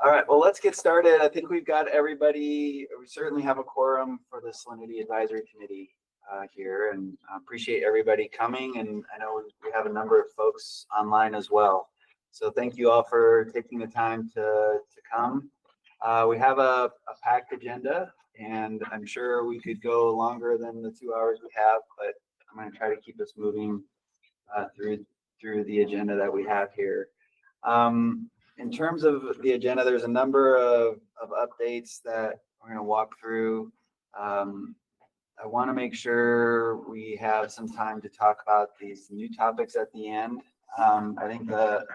All right, well, let's get started. I think we've got everybody. We certainly have a quorum for the Salinity Advisory Committee here, and I appreciate everybody coming. And I know we have a number of folks online as well. So thank you all for taking the time to come. We have a packed agenda, and I'm sure we could go longer than the 2 hours we have, but I'm going to try to keep us moving through the agenda that we have here. In terms of the agenda, there's a number of updates that we're going to walk through. I want to make sure we have some time to talk about these new topics at the end. I think the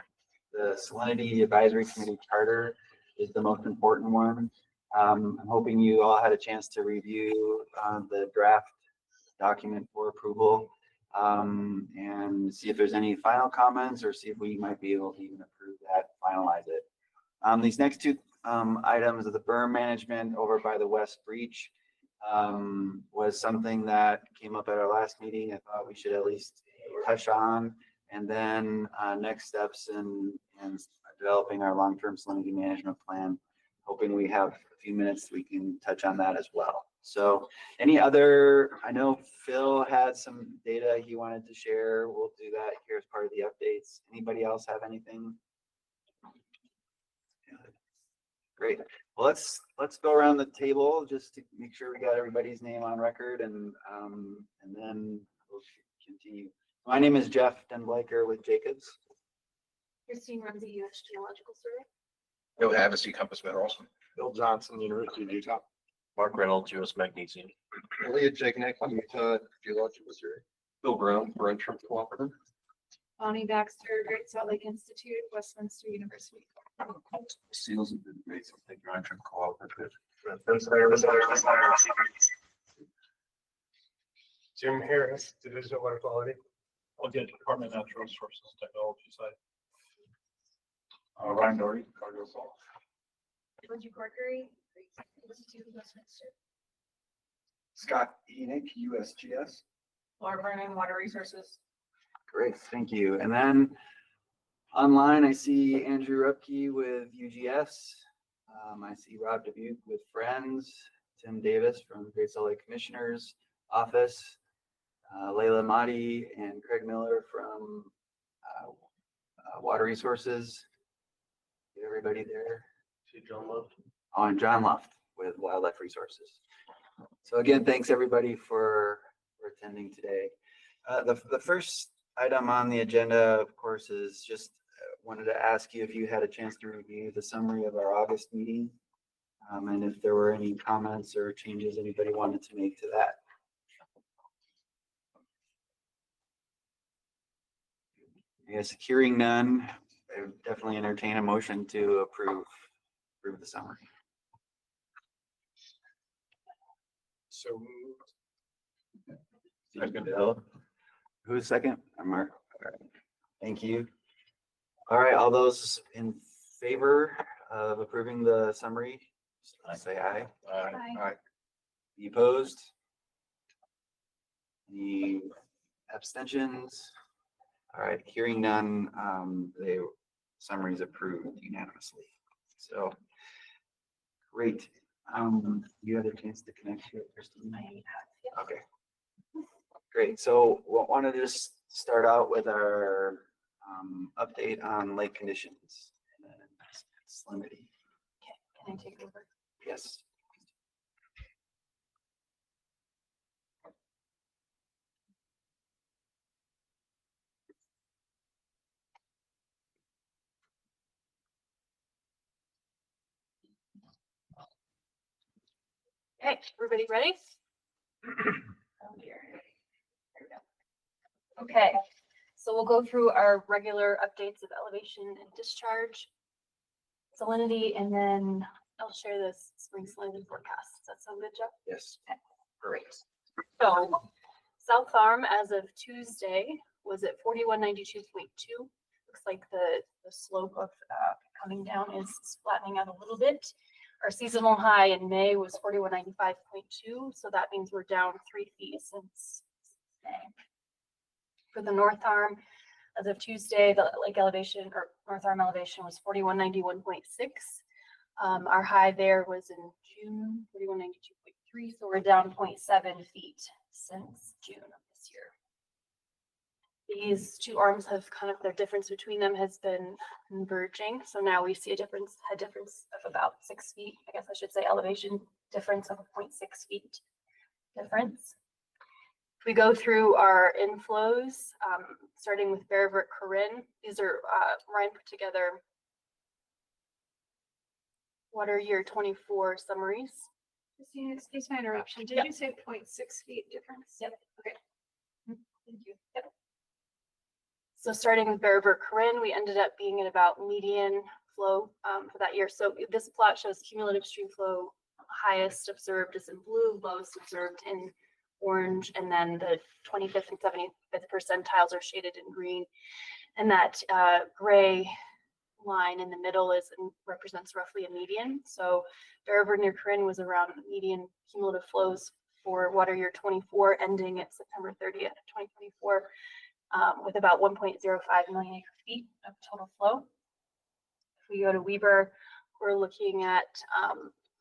Salinity Advisory Committee Charter is the most important one. I'm hoping you all had a chance to review the draft document for approval and see if there's any final comments or see if we might be able to even approve that, finalize it. These next two items of the Berm Management over by the West Breach was something that came up at our last meeting. I thought we should at least touch on, and then next steps in developing our long-term salinity management plan. Hoping we have a few minutes we can touch on that as well. So any other, I know Phil had some data he wanted to share. We'll do that here as part of the updates. Anybody else have anything? Great. Well, let's go around the table just to make sure we got everybody's name on record, and then we'll continue. My name is Jeff DenBleyker with Jacobs. Christine Rumsey, U.S. Geological Survey. Bill Havasu, Compass Minerals. Bill Johnson, University of Utah. Mark Reynolds, U.S. Magnesium. Elliot Jaconek, Utah Geological Survey. Bill Brown, Brent Trump Cooperative. Bonnie Baxter, Great Salt Lake Institute, Westminster University. Seals have been great, so thank you, Brent Trump Cooperative. Jim Harris, Division of Water Quality. I'll get Department of Natural Resources Technology side. Ryan Doherty, Cargill Salt. Georgie Corkery, Institute of Westminster. Scott Enoch, USGS. Laura Vernon, Water Resources. Great, thank you. And then online, I see Andrew Rupke with UGS. I see Rob Dubuque with Friends, Tim Davis from Great Salt Lake Commissioner's Office, Layla Mahdi and Craig Miller from Water Resources. Get everybody there. See John Luft. Oh, and John Luft with Wildlife Resources. So again, thanks everybody for attending today. The first item on the agenda, of course, is just wanted to ask you if you had a chance to review the summary of our August meeting, and if there were any comments or changes anybody wanted to make to that. Yes, hearing none, I would definitely entertain a motion to approve the summary. So moved. Second, Bill. Who's second? I'm Mark. All right. Thank you. All right, all those in favor of approving the summary, say aye. Aye. All right. Any opposed? Any abstentions? All right, hearing none, the summary is approved unanimously. So great. You had a chance to connect here, Christine? Okay. Great. So we'll want to just start out with our update on lake conditions and salinity. Okay, can I take over? Yes. Okay, everybody ready? Oh dear. Here we go. Okay, so we'll go through our regular updates of elevation and discharge, salinity, and then I'll share this spring salinity forecast. Does that sound good, Jeff? Yes. Okay, great. So South Farm as of Tuesday was at 4192.2. Looks like the slope of coming down is flattening out a little bit. Our seasonal high in May was 4195.2, so that means we're down 3 feet since May. For the North Arm, as of Tuesday, the lake elevation or North Arm elevation was 4191.6. Our high there was in June, 4192.3, so we're down 0.7 feet since June of this year. These two arms have kind of, their difference between them has been converging. So now we see a difference of about 6 feet. I guess I should say elevation difference of 0.6 feet difference. If we go through our inflows, starting with Bearvert, Corinne, these are Ryan put together water year 24 summaries. Christina, excuse my interruption. Did Yep. you say 0.6 feet difference? Yep. Okay. Thank you. Yep. So starting with Bearvert, Corinne, we ended up being at about median flow for that year. So this plot shows cumulative stream flow. Highest observed is in blue, lowest observed in orange, and then the 25th and 75th percentiles are shaded in green. And that gray line in the middle represents roughly a median. So Bearvert near Corinne was around median cumulative flows for water year 24, ending at September 30th, 2024, with about 1.05 million acre feet of total flow. If we go to Weber, we're looking at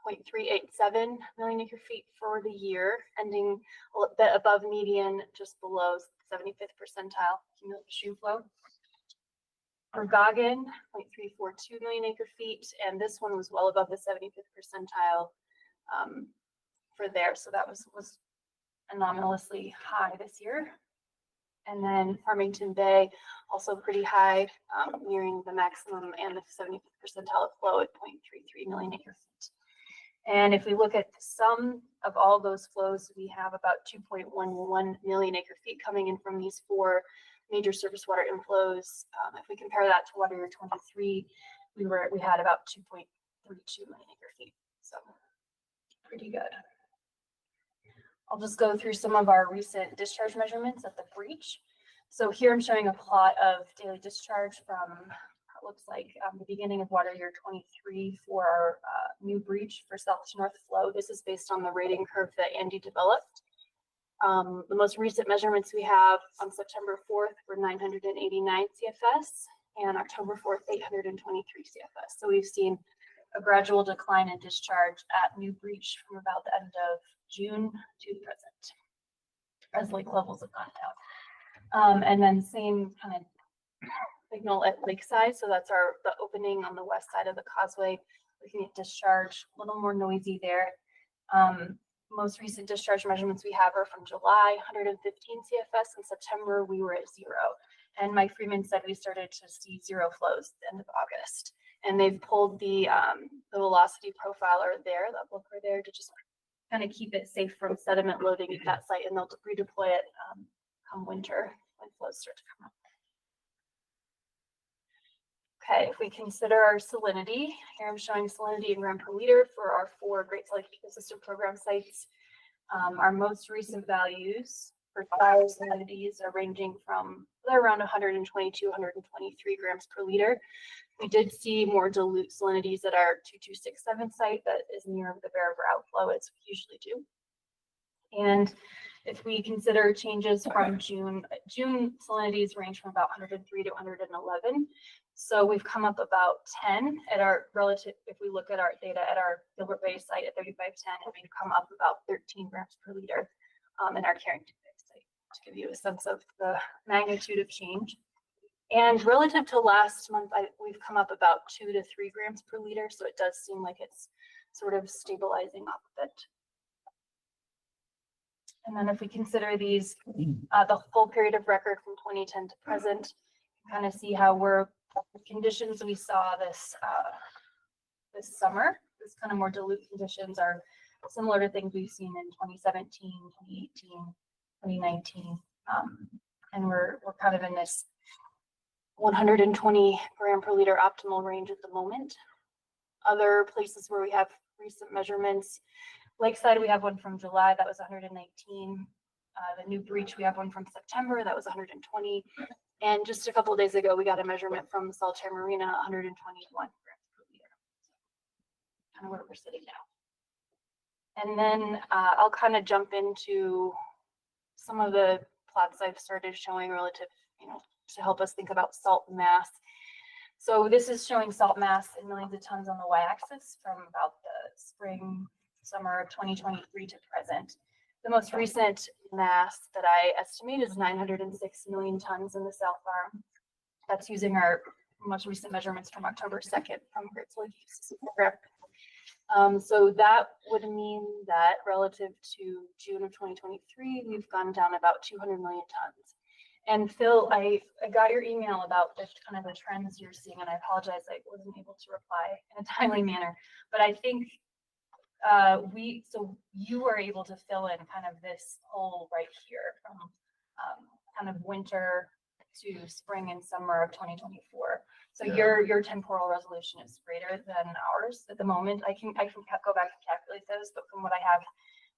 0.387 million acre feet for the year, ending a bit above median, just below 75th percentile cumulative stream flow. For Goggin, 0.342 million acre feet, and this one was well above the 75th percentile for there. So that was anomalously high this year. And then Farmington Bay, also pretty high, nearing the maximum and the 75th percentile of flow at 0.33 million acre feet. And if we look at the sum of all those flows, we have about 2.11 million acre feet coming in from these four major surface water inflows. If we compare that to water year 23, we had about 2.32 million acre feet. So pretty good. I'll just go through some of our recent discharge measurements at the breach. So here I'm showing a plot of daily discharge from what looks like the beginning of water year 23 for our new breach for south to north flow. This is based on the rating curve that Andy developed. The most recent measurements we have on September 4th were 989 CFS and October 4th, 823 CFS. So we've seen a gradual decline in discharge at new breach from about the end of June to present as lake levels have gone down. And then same kind of signal at lakeside. So that's the opening on the west side of the causeway. Looking at discharge, a little more noisy there. Most recent discharge measurements we have are from July, 115 CFS. In September, we were at 0. And Mike Freeman said we started to see 0 flows at the end of August. And they've pulled the velocity profiler there, that looker there, to just kind of keep it safe from sediment loading at that site. And they'll redeploy it come winter when flows start to come up. Okay, if we consider our salinity, here I'm showing salinity in gram per liter for our 4 Great Salt Lake Ecosystem Program sites. Our most recent values for soil salinities are ranging from around 122, 123 grams per liter. We did see more dilute salinities at our 2267 site that is near the Bearvert outflow, as we usually do. And if we consider changes from June salinities range from about 103 to 111. So we've come up about 10 at our relative, if we look at our data at our Gilbert Bay site at 3510, and we've come up about 13 grams per liter in our Carrington Bay site, to give you a sense of the magnitude of change. And relative to last month, we've come up about 2 to 3 grams per liter. So it does seem like it's sort of stabilizing off a bit. And then if we consider these, the whole period of record from 2010 to present, kind of see how the conditions we saw this summer, this kind of more dilute conditions are similar to things we've seen in 2017, 2018, 2019. And we're kind of in this 120 gram per liter optimal range at the moment. Other places where we have recent measurements, Lakeside, we have one from July, that was 119. The new breach, we have one from September, that was 120. And just a couple of days ago, we got a measurement from Saltaire Marina, 121 grams per liter. Kind of where we're sitting now. And then I'll kind of jump into some of the plots I've started showing relative, to help us think about salt mass. So this is showing salt mass in millions of tons on the y-axis from about the spring, summer of 2023 to present. The most recent mass that I estimate is 906 million tons in the South Arm. That's using our most recent measurements from October 2nd from Grateful Use Program. So that would mean that relative to June of 2023, we've gone down about 200 million tons. And Phil, I got your email about the kind of the trends you're seeing, and I apologize I wasn't able to reply in a timely manner. But I think so you were able to fill in kind of this hole right here from kind of winter to spring and summer of 2024. So your temporal resolution is greater than ours at the moment. I can go back and calculate those, but from what I have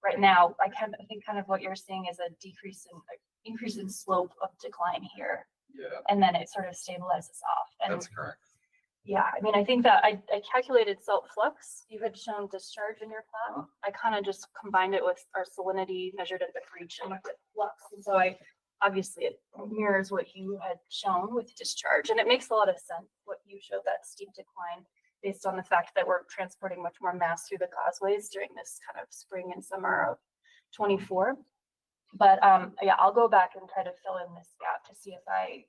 right now, I think kind of what you're seeing is a increase in slope of decline here. Yeah, And then it sort of stabilizes off. And that's correct. yeah, I mean, I think that I calculated salt flux. You had shown discharge in your plot. I kind of just combined it with our salinity measured at the breach and looked at flux. And so obviously it mirrors what you had shown with discharge. And it makes a lot of sense what you showed, that steep decline, based on the fact that we're transporting much more mass through the causeways during this kind of spring and summer of 24. But yeah, I'll go back and try to fill in this gap to see if I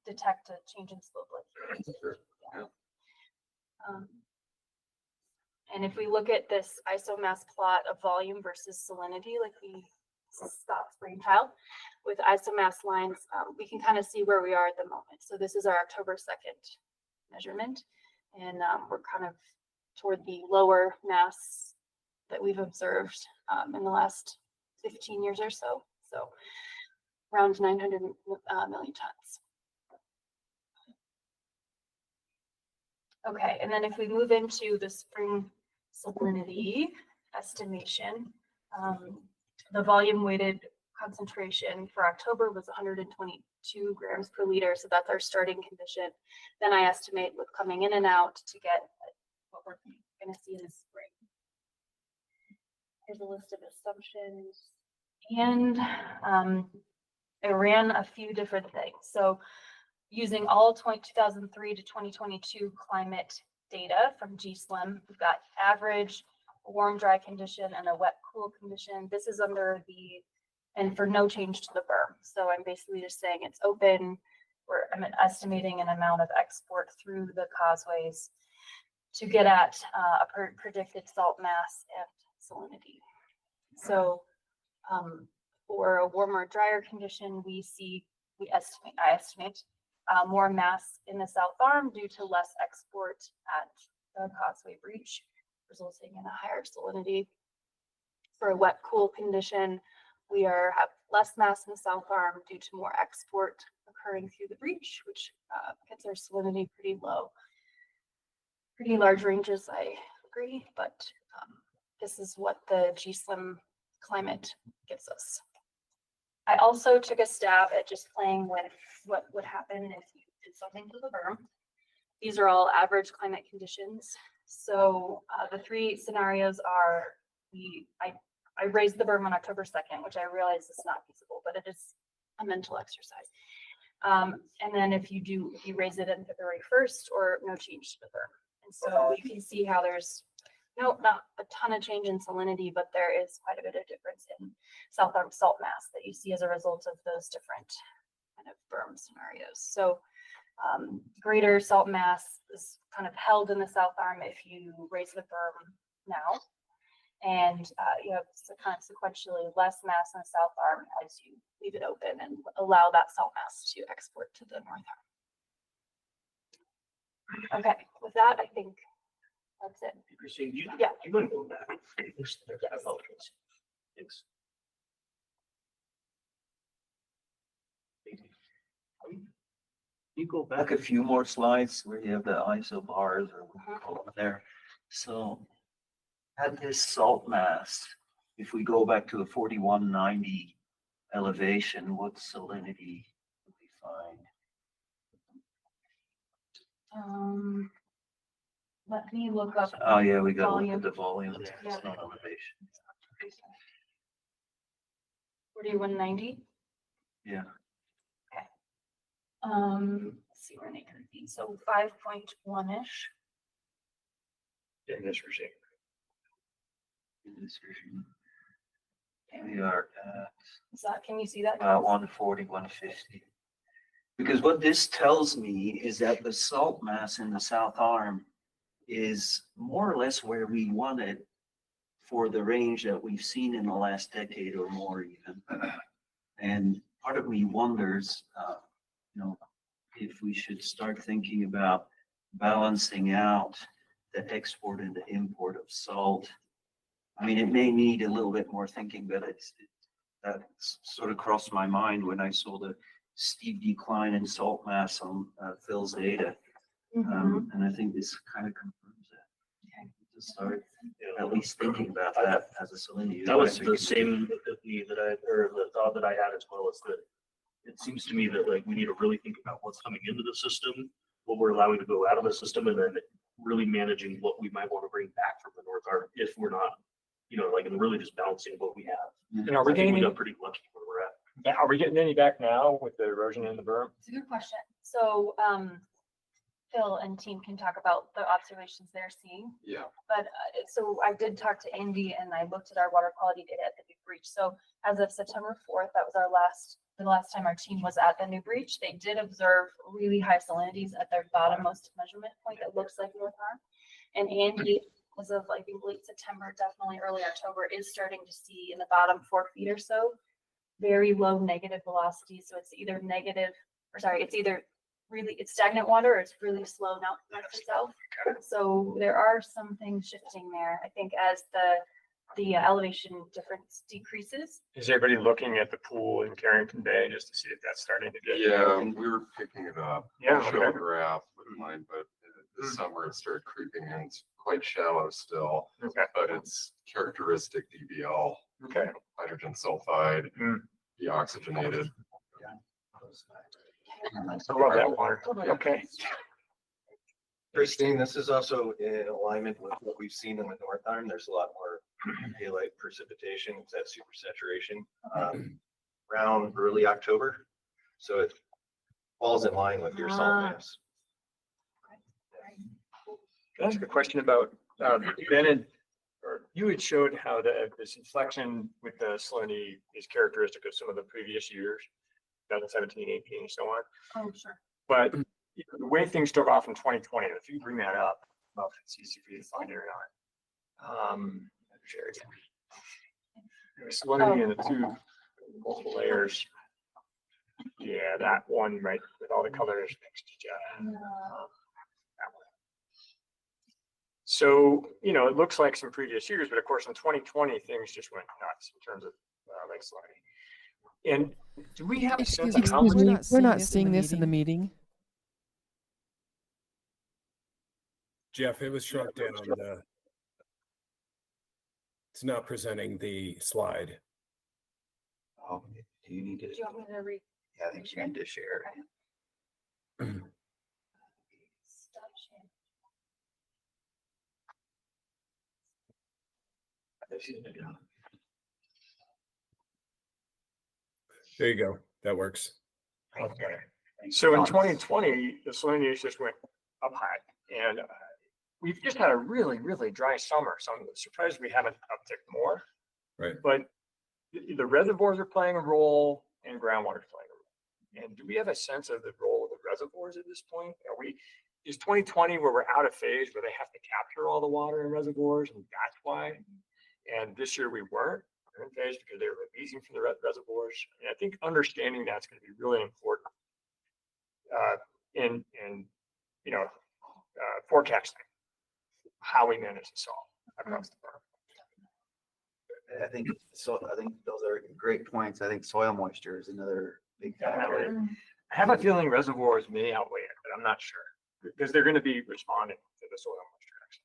detect a change in slope like here. Sure. Yeah. And if we look at this isomass plot of volume versus salinity, like Scott's brainchild with isomass lines, we can kind of see where we are at the moment. So this is our October 2nd measurement, and we're kind of toward the lower mass that we've observed in the last 15 years or so. So around 900 million tons. Okay, and then if we move into the spring salinity estimation, the volume weighted concentration for October was 122 grams per liter. So that's our starting condition. Then I estimate with coming in and out to get what we're going to see in the spring. Here's a list of assumptions. And I ran a few different things. So using all 2003 to 2022 climate data from GSLAC, we've got average, warm, dry condition, and a wet, cool condition. This is under and for no change to the berm. So I'm basically just saying it's open. I'm estimating an amount of export through the causeways to get at a predicted salt mass and salinity. So for a warmer, drier condition, I estimate more mass in the South Arm due to less export at the causeway breach, resulting in a higher salinity. For a wet, cool condition, we have less mass in the South Arm due to more export occurring through the breach, which gets our salinity pretty low. Pretty large ranges, I agree, but this is what the GSLAC climate gives us. I also took a stab at just playing with what would happen if you did something to the berm. These are all average climate conditions. So the three scenarios are I raised the berm on October 2nd, which I realize is not feasible, but it is a mental exercise. And then if you raise it on February 1st or no change to the berm. And so you can see how there's not a ton of change in salinity, but there is quite a bit of difference in South Arm salt mass that you see as a result of those different kind of berm scenarios. So greater salt mass is kind of held in the South Arm if you raise the berm now, and you have kind of sequentially less mass in the South Arm as you leave it open and allow that salt mass to export to the North Arm. Okay, with that, I think that's it. Christine, you want to go back? Yes. Thanks. You go back a few more slides where you have the ISO bars or what you call them there. So at this salt mass, if we go back to a 4190 elevation, what salinity do we find? Let me look up. Oh yeah, we got to look volume. at the volume. Yeah. It's not elevation. 4190. Yeah. let's see, we're in acre feet, so 5.1-ish. In this regime. In this regime. We are at Is that, can you see that? about 140, 150. Because what this tells me is that the salt mass in the South Arm is more or less where we want it for the range that we've seen in the last decade or more even. And part of me wonders, if we should start thinking about balancing out the export and the import of salt. I mean, it may need a little bit more thinking, but that sort of crossed my mind when I saw the steep decline in salt mass on Phil's data. And I think this kind of confirms that. Okay. To start at least thinking about that as a salinity. That was the same epiphany that the thought that I had as well, as that it seems to me that like we need to really think about what's coming into the system, what we're allowing to go out of the system, and then really managing what we might want to bring back from the North Arm if we're not, and really just balancing what we have. And are we I think we getting, got pretty lucky where we're at. are we getting any back now with the erosion in the berm? It's a good question. So, Phil and team can talk about the observations they're seeing. Yeah. But so I did talk to Andy and I looked at our water quality data at the new breach. So as of September 4th, that was the last time our team was at the new breach. They did observe really high salinities at their bottommost measurement point that looks like North Arm. And Andy, as of I think late September, definitely early October, is starting to see in the bottom 4 feet or so very low negative velocity. So it's either it's stagnant water or it's really slow now north to south. So there are some things shifting there. I think as the elevation difference decreases. Is everybody looking at the pool in Carrington Bay just to see if that's starting to get? Yeah, we were picking it up. Yeah, I'll show a okay. graph with mine, but this summer it started creeping in. It's quite shallow still, Okay. but it's characteristic DBL, Okay. hydrogen sulfide, Mm. deoxygenated. I love that water. Okay. Christine, this is also in alignment with what we've seen in the North Arm. There's a lot more halite precipitation, it's that supersaturation around early October. So it falls in line with your salt mass. Can I ask a question about Ben, or you had showed how this inflection with the salinity is characteristic of some of the previous years, 2017, 18, and so on. Oh, sure. But the way things took off in 2020, if you bring that up, well, it's easy for you to find it or not. Share it. There was salinity in the two multiple layers. Yeah, that one right with all the colors next to each other. That one. So, it looks like some previous years, but of course in 2020, things just went nuts in terms of lake salinity. And do we have a sense of how much? We're not seeing this in the meeting. Jeff, it was shrunk down. It's not presenting the slide. Oh, do you need to? Do you want me to read? Yeah, I think you need to share. Stop sharing. There you go. That works. Okay. So in 2020, the salinity just went up high, and we've just had a really, really dry summer. So I'm surprised we haven't upticked more. Right. But the reservoirs are playing a role, and groundwater is playing a role. And do we have a sense of the role of the reservoirs at this point? Is 2020 where we're out of phase, where they have to capture all the water in reservoirs, and that's why? And this year we weren't. We're in phase because they were releasing from the reservoirs. And I think understanding that's going to be really important in forecasting how we manage the salt across the farm. I think those are great points. I think soil moisture is another big factor. I have a feeling reservoirs may outweigh it, but I'm not sure because they're going to be responding to the soil moisture action.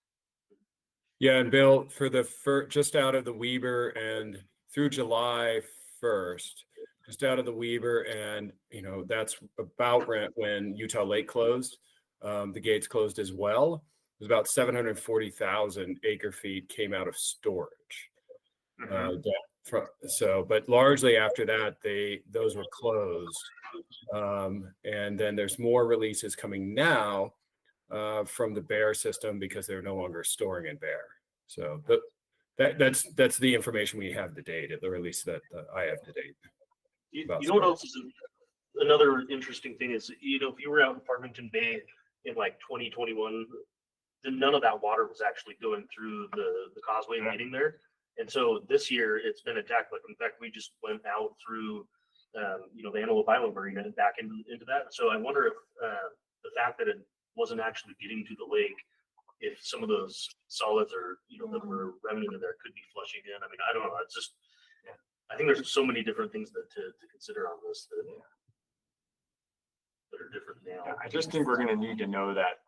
Yeah, and Bill, for the just out of the Weber and through July 1st, just out of the Weber, and that's about when Utah Lake closed. The gates closed as well. It was about 740,000 acre feet came out of storage. Mm-hmm. But largely after that, those were closed. And then there's more releases coming now from the Bear system because they're no longer storing in Bear. So that's the information we have to date, at the release that I have to date. You know what else is another interesting thing is, you know, if you were out in Farmington Bay in like 2021, then none of that water was actually going through the causeway and getting there. And so this year it's been attacked. Like, in fact, we just went out through, you know, the Antelope Island Marina and back into that. So I wonder if the fact that it wasn't actually getting to the lake, if some of those solids are, you know, that were remnant in there could be flushing in. I mean, I don't know. It's just, I think there's so many different things that to consider on this that are different now. I just think we're going to need to know that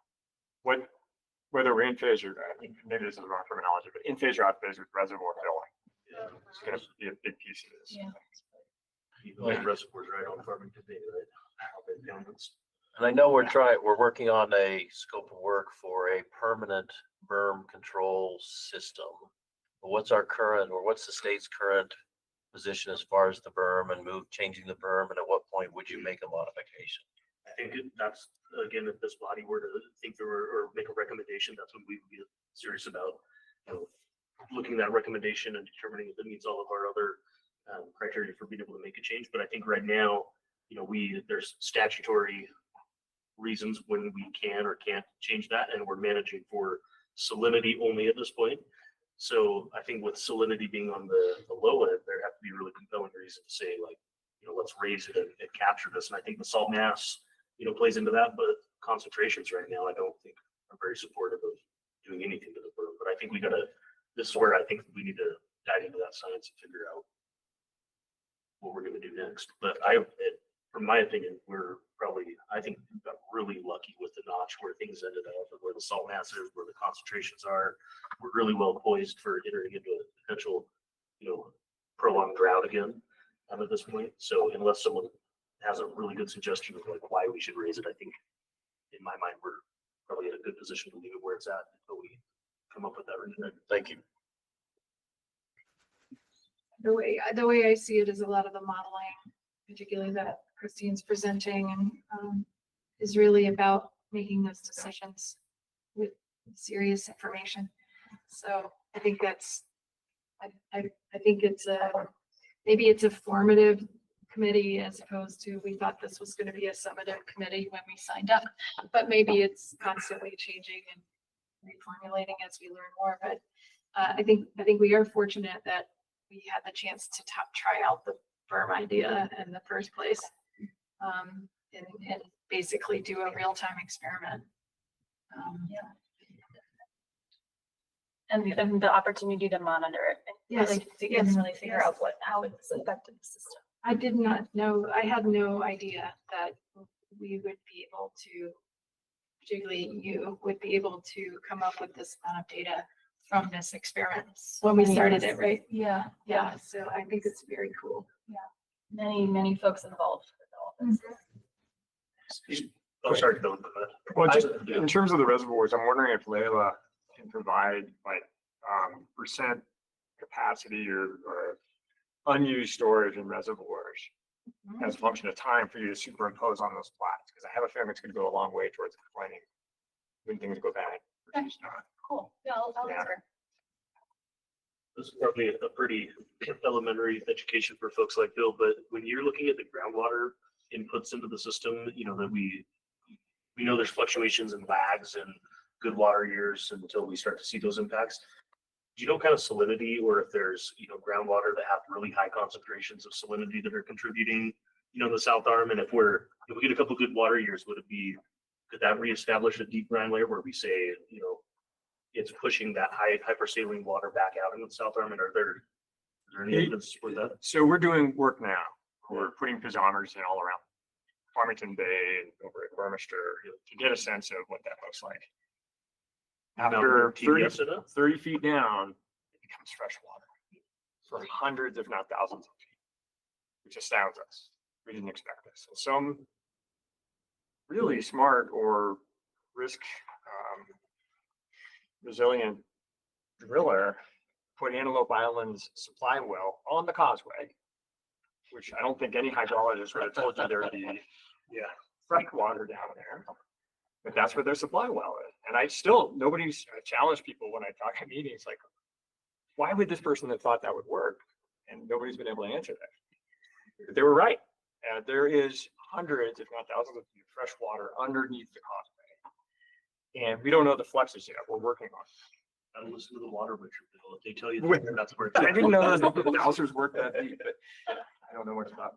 whether we're in phase or, I think maybe this is the wrong terminology, but in phase or out phase with reservoir filling. Yeah. It's going to be a big piece of this. Yeah. Even like reservoirs right on Farmington Bay, right? How big downwards. And I know we're working on a scope of work for a permanent berm control system. But what's the state's current position as far as the berm and changing the berm? And at what point would you make a modification? I think that's, again, if this body were to think or make a recommendation, that's when we would be serious about, you know, looking at that recommendation and determining if it meets all of our other criteria for being able to make a change. But I think right now, you know, there's statutory reasons when we can or can't change that, and we're managing for salinity only at this point. So I think with salinity being on the low end, there have to be really compelling reason to say, like, you know, let's raise it and capture this. And I think the salt mass, you know, plays into that, but concentrations right now, I don't think are very supportive of doing anything to the berm. But I think this is where I think we need to dive into that science and figure out what we're going to do next. But from my opinion, I think we got really lucky with the notch where things ended up and where the salt mass is, where the concentrations are. We're really well poised for entering into a potential, you know, prolonged drought again at this point. So unless someone has a really good suggestion of like why we should raise it, I think in my mind, we're probably in a good position to leave it where it's at until we come up with that. Thank you. The way I see it is a lot of the modeling, particularly that Christine's presenting, and is really about making those decisions with serious information. So I think I think it's maybe it's a formative committee as opposed to, we thought this was going to be a summative committee when we signed up, but maybe it's constantly changing and reformulating as we learn more. But I think we are fortunate that we had the chance to try out the berm idea in the first place, and basically do a real-time experiment. And the opportunity to monitor it. Yes, Really figure out how it's affected the system. I did not know, I had no idea that we would be able to, particularly you, would be able to come up with this amount of data from this experiment when we started it, right? Yeah. Yeah, so I think it's very cool. Many folks involved with all this. Oh, sorry, Bill. Well, just in terms of the reservoirs, I'm wondering if Layla can provide like percent capacity or unused storage in reservoirs as a function of time for you to superimpose on those plots, because I have a feeling it's going to go a long way towards explaining when things go bad. Okay. Cool. Yeah, I'll answer. This is probably a pretty elementary education for folks like Bill, but when you're looking at the groundwater inputs into the system, you know, that we know there's fluctuations and lags and good water years until we start to see those impacts. Do you know kind of salinity, or if there's, you know, groundwater that have really high concentrations of salinity that are contributing, you know, the South Arm? And if we get a couple good water years, could that reestablish a deep ground layer where we say, you know, it's pushing that hypersaline water back out into the South Arm? And is there any evidence for that? So we're doing work now. We're putting piezometers in all around Farmington Bay and over at Burmester to get a sense of what that looks like. After 30 feet down, it becomes fresh water for hundreds, if not thousands of feet, which astounds us. We didn't expect this. So some really smart or risk resilient driller put Antelope Island's supply well on the causeway which I don't think any hydrologist would have told you there would be, fresh water down there. But that's where their supply well is. And nobody's challenged people when I talk at meetings, like, why would this person have thought that would work? And nobody's been able to answer that. They were right. There is hundreds, if not thousands of feet of fresh water underneath the causeway. And we don't know the fluxes yet. We're working on it. I listen to the water butcher bill. If they tell you Wait. that's where. I didn't know those dowsers work that deep, but I don't know much about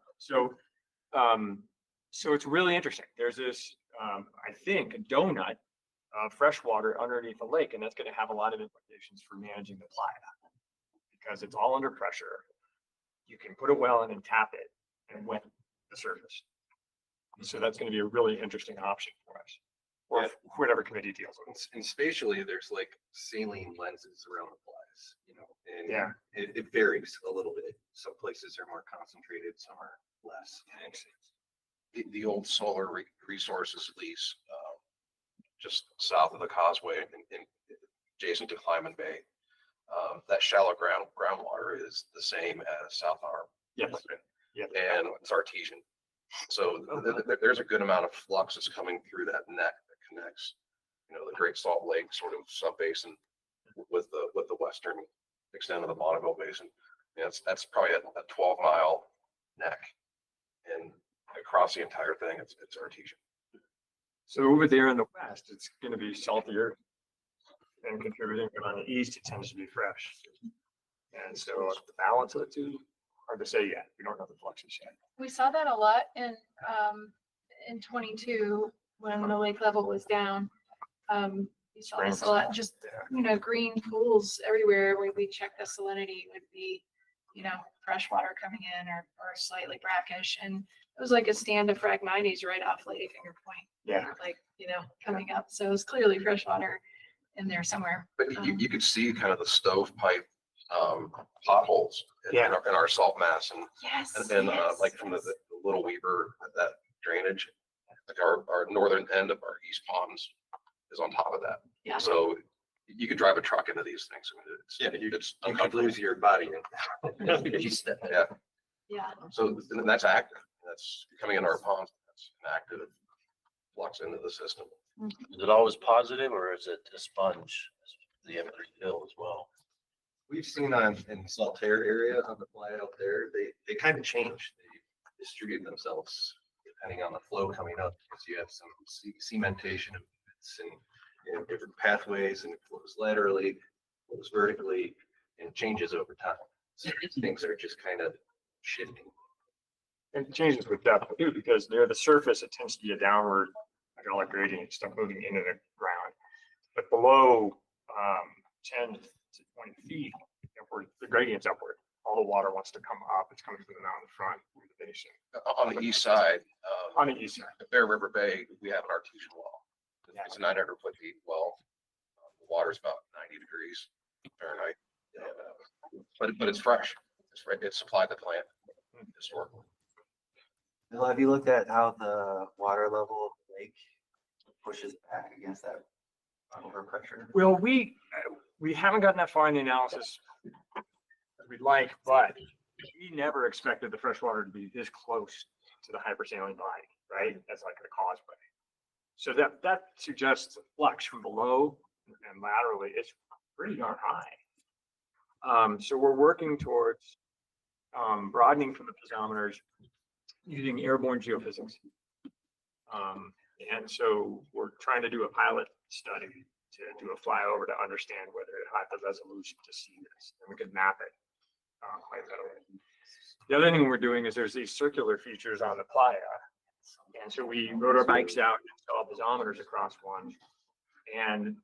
them. So it's really interesting. There's this, I think, a donut of fresh water underneath the lake, and that's going to have a lot of implications for managing the playa because it's all under pressure. You can put a well in and tap it and wet the surface. So that's going to be a really interesting option for us, or whatever committee deals with it. And spatially, there's like saline lenses around the flies, you know, and Yeah. it varies a little bit. Some places are more concentrated, some are less. The old solar resources lease, just south of the causeway and adjacent to Clyman Bay. That shallow groundwater is the same as South Arm. Yes. Yeah. And it's artesian. So there's a good amount of flux that's coming through that neck that connects, you know, the Great Salt Lake sort of sub-basin with the western extent of the Bonneville Basin. And that's probably a 12-mile neck. And across the entire thing, it's artesian. So over there in the west, it's going to be saltier and contributing, but on the east, it tends to be fresh. And so the balance of the two, hard to say yet. We don't know the fluxes yet. We saw that a lot in 22 when the lake level was down. You saw this a lot, just, green pools everywhere where we check the salinity would be, fresh water coming in or slightly brackish. And it was like a stand of Phragmites right off Lady Finger Point. Yeah. Like, coming up. So it was clearly fresh water in there somewhere. But you could see kind of the stovepipe potholes in our salt mass and like from the Little Weaver, that drainage, like our northern end of our east ponds is on top of that. Yeah. So you could drive a truck into these things. I mean, it's You could lose your body. Yeah. Yeah. So that's active. That's coming into our ponds. That's an active flux into the system. Is it always positive or is it a sponge, the empty hill as well? We've seen in Saltaire area on the fly out there, they kind of change. They distribute themselves depending on the flow coming up, because you have some cementation and different pathways, and it flows laterally, flows vertically, and changes over time. So things are just kind of shifting. And it changes with depth too, because near the surface, it tends to be a downward hydraulic gradient, stuff moving into the ground. But below 10 to 20 feet, upward, the gradient's upward. All the water wants to come up. It's coming from the mountain front through the basin. On the east side, On the east side. the Bear River Bay, we have an artesian well. It's a 900 foot deep well. The water's about 90 degrees Fahrenheit. But it's fresh. It's supplied the plant historically. Bill, have you looked at how the water level of the lake pushes back against that overpressure? Well, we haven't gotten that far in the analysis as we'd like, but we never expected the freshwater to be this close to the hypersaline body, right? That's like the causeway. So that suggests a flux from below and laterally. It's pretty darn high. So we're working towards broadening from the piezometers using airborne geophysics. And so we're trying to do a pilot study to do a flyover to understand whether it had the resolution to see this, and we could map it quite readily. The other thing we're doing is there's these circular features on the playa. And so we rode our bikes out and installed piezometers across one. And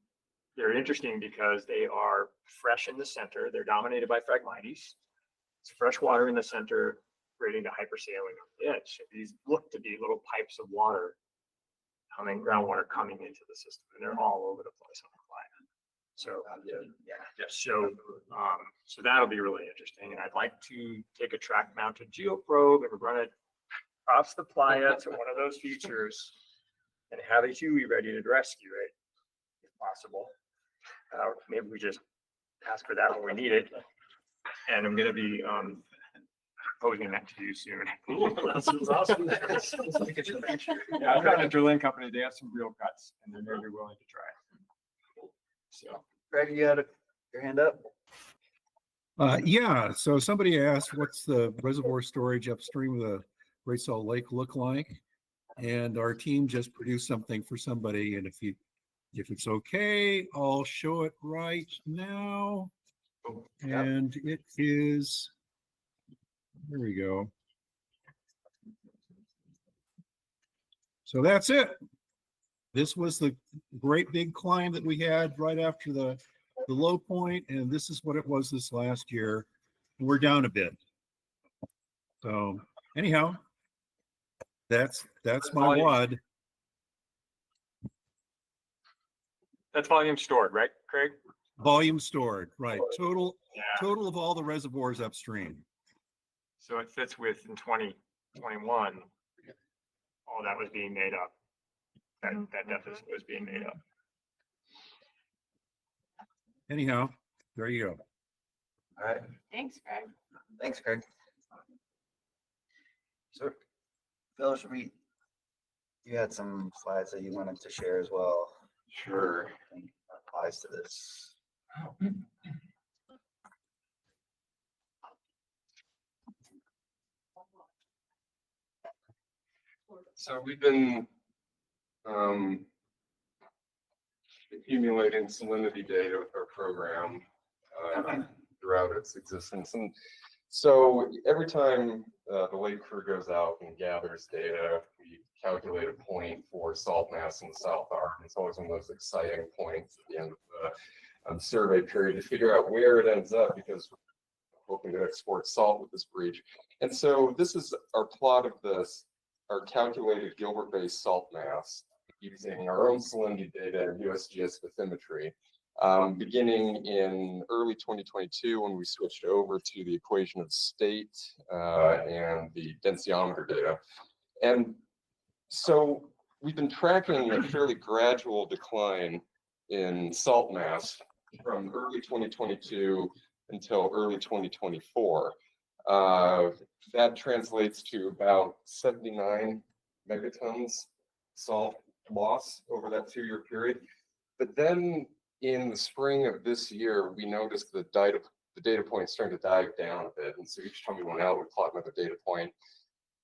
they're interesting because they are fresh in the center. They're dominated by Phragmites. It's fresh water in the center, creating the hypersaline on the edge. So these look to be little pipes of water groundwater coming into the system, and they're all over the place on the playa. So so that'll be really interesting. And I'd like to take a track mounted geoprobe and run it across the playa to one of those features and have a Huey ready to rescue it if possible. Maybe we just ask for that when we need it. And I'm going to be proposing that to you soon. That sounds awesome. Yeah, I found a drilling company, they have some real cuts and they're very willing to try. So. Greg, you had your hand up? Yeah, so somebody asked, what's the reservoir storage upstream of the Great Salt Lake look like? And our team just produced something for somebody, and if it's okay, I'll show it right now. And it is, here we go. So that's it. This was the great big climb that we had right after the low point, and this is what it was this last year. We're down a bit. So anyhow, that's my WAD. That's volume stored, right, Craig? Volume stored, right. Total of all the reservoirs upstream. So it fits with in 2021, all that was being made up. That deficit was being made up. Anyhow, there you go. All right. Thanks, Greg. Thanks, Craig. So, Phil, you had some slides that you wanted to share as well. Sure. I think that applies to this. So we've been accumulating salinity data with our program throughout its existence. And so every time the lake crew goes out and gathers data, we calculate a point for salt mass in the South Arm. It's always one of those exciting points at the end of the survey period to figure out where it ends up, because we're hoping to export salt with this breach. And so this is our plot of this, our calculated Gilbert-based salt mass using our own salinity data and USGS bathymetry, beginning in early 2022 when we switched over to the equation of state and the densiometer data. And so we've been tracking a fairly gradual decline in salt mass from early 2022 until early 2024. That translates to about 79 megatons salt loss over that 2-year period. But then in the spring of this year, we noticed the data point starting to dive down a bit. And so each time we went out, we plot another data point,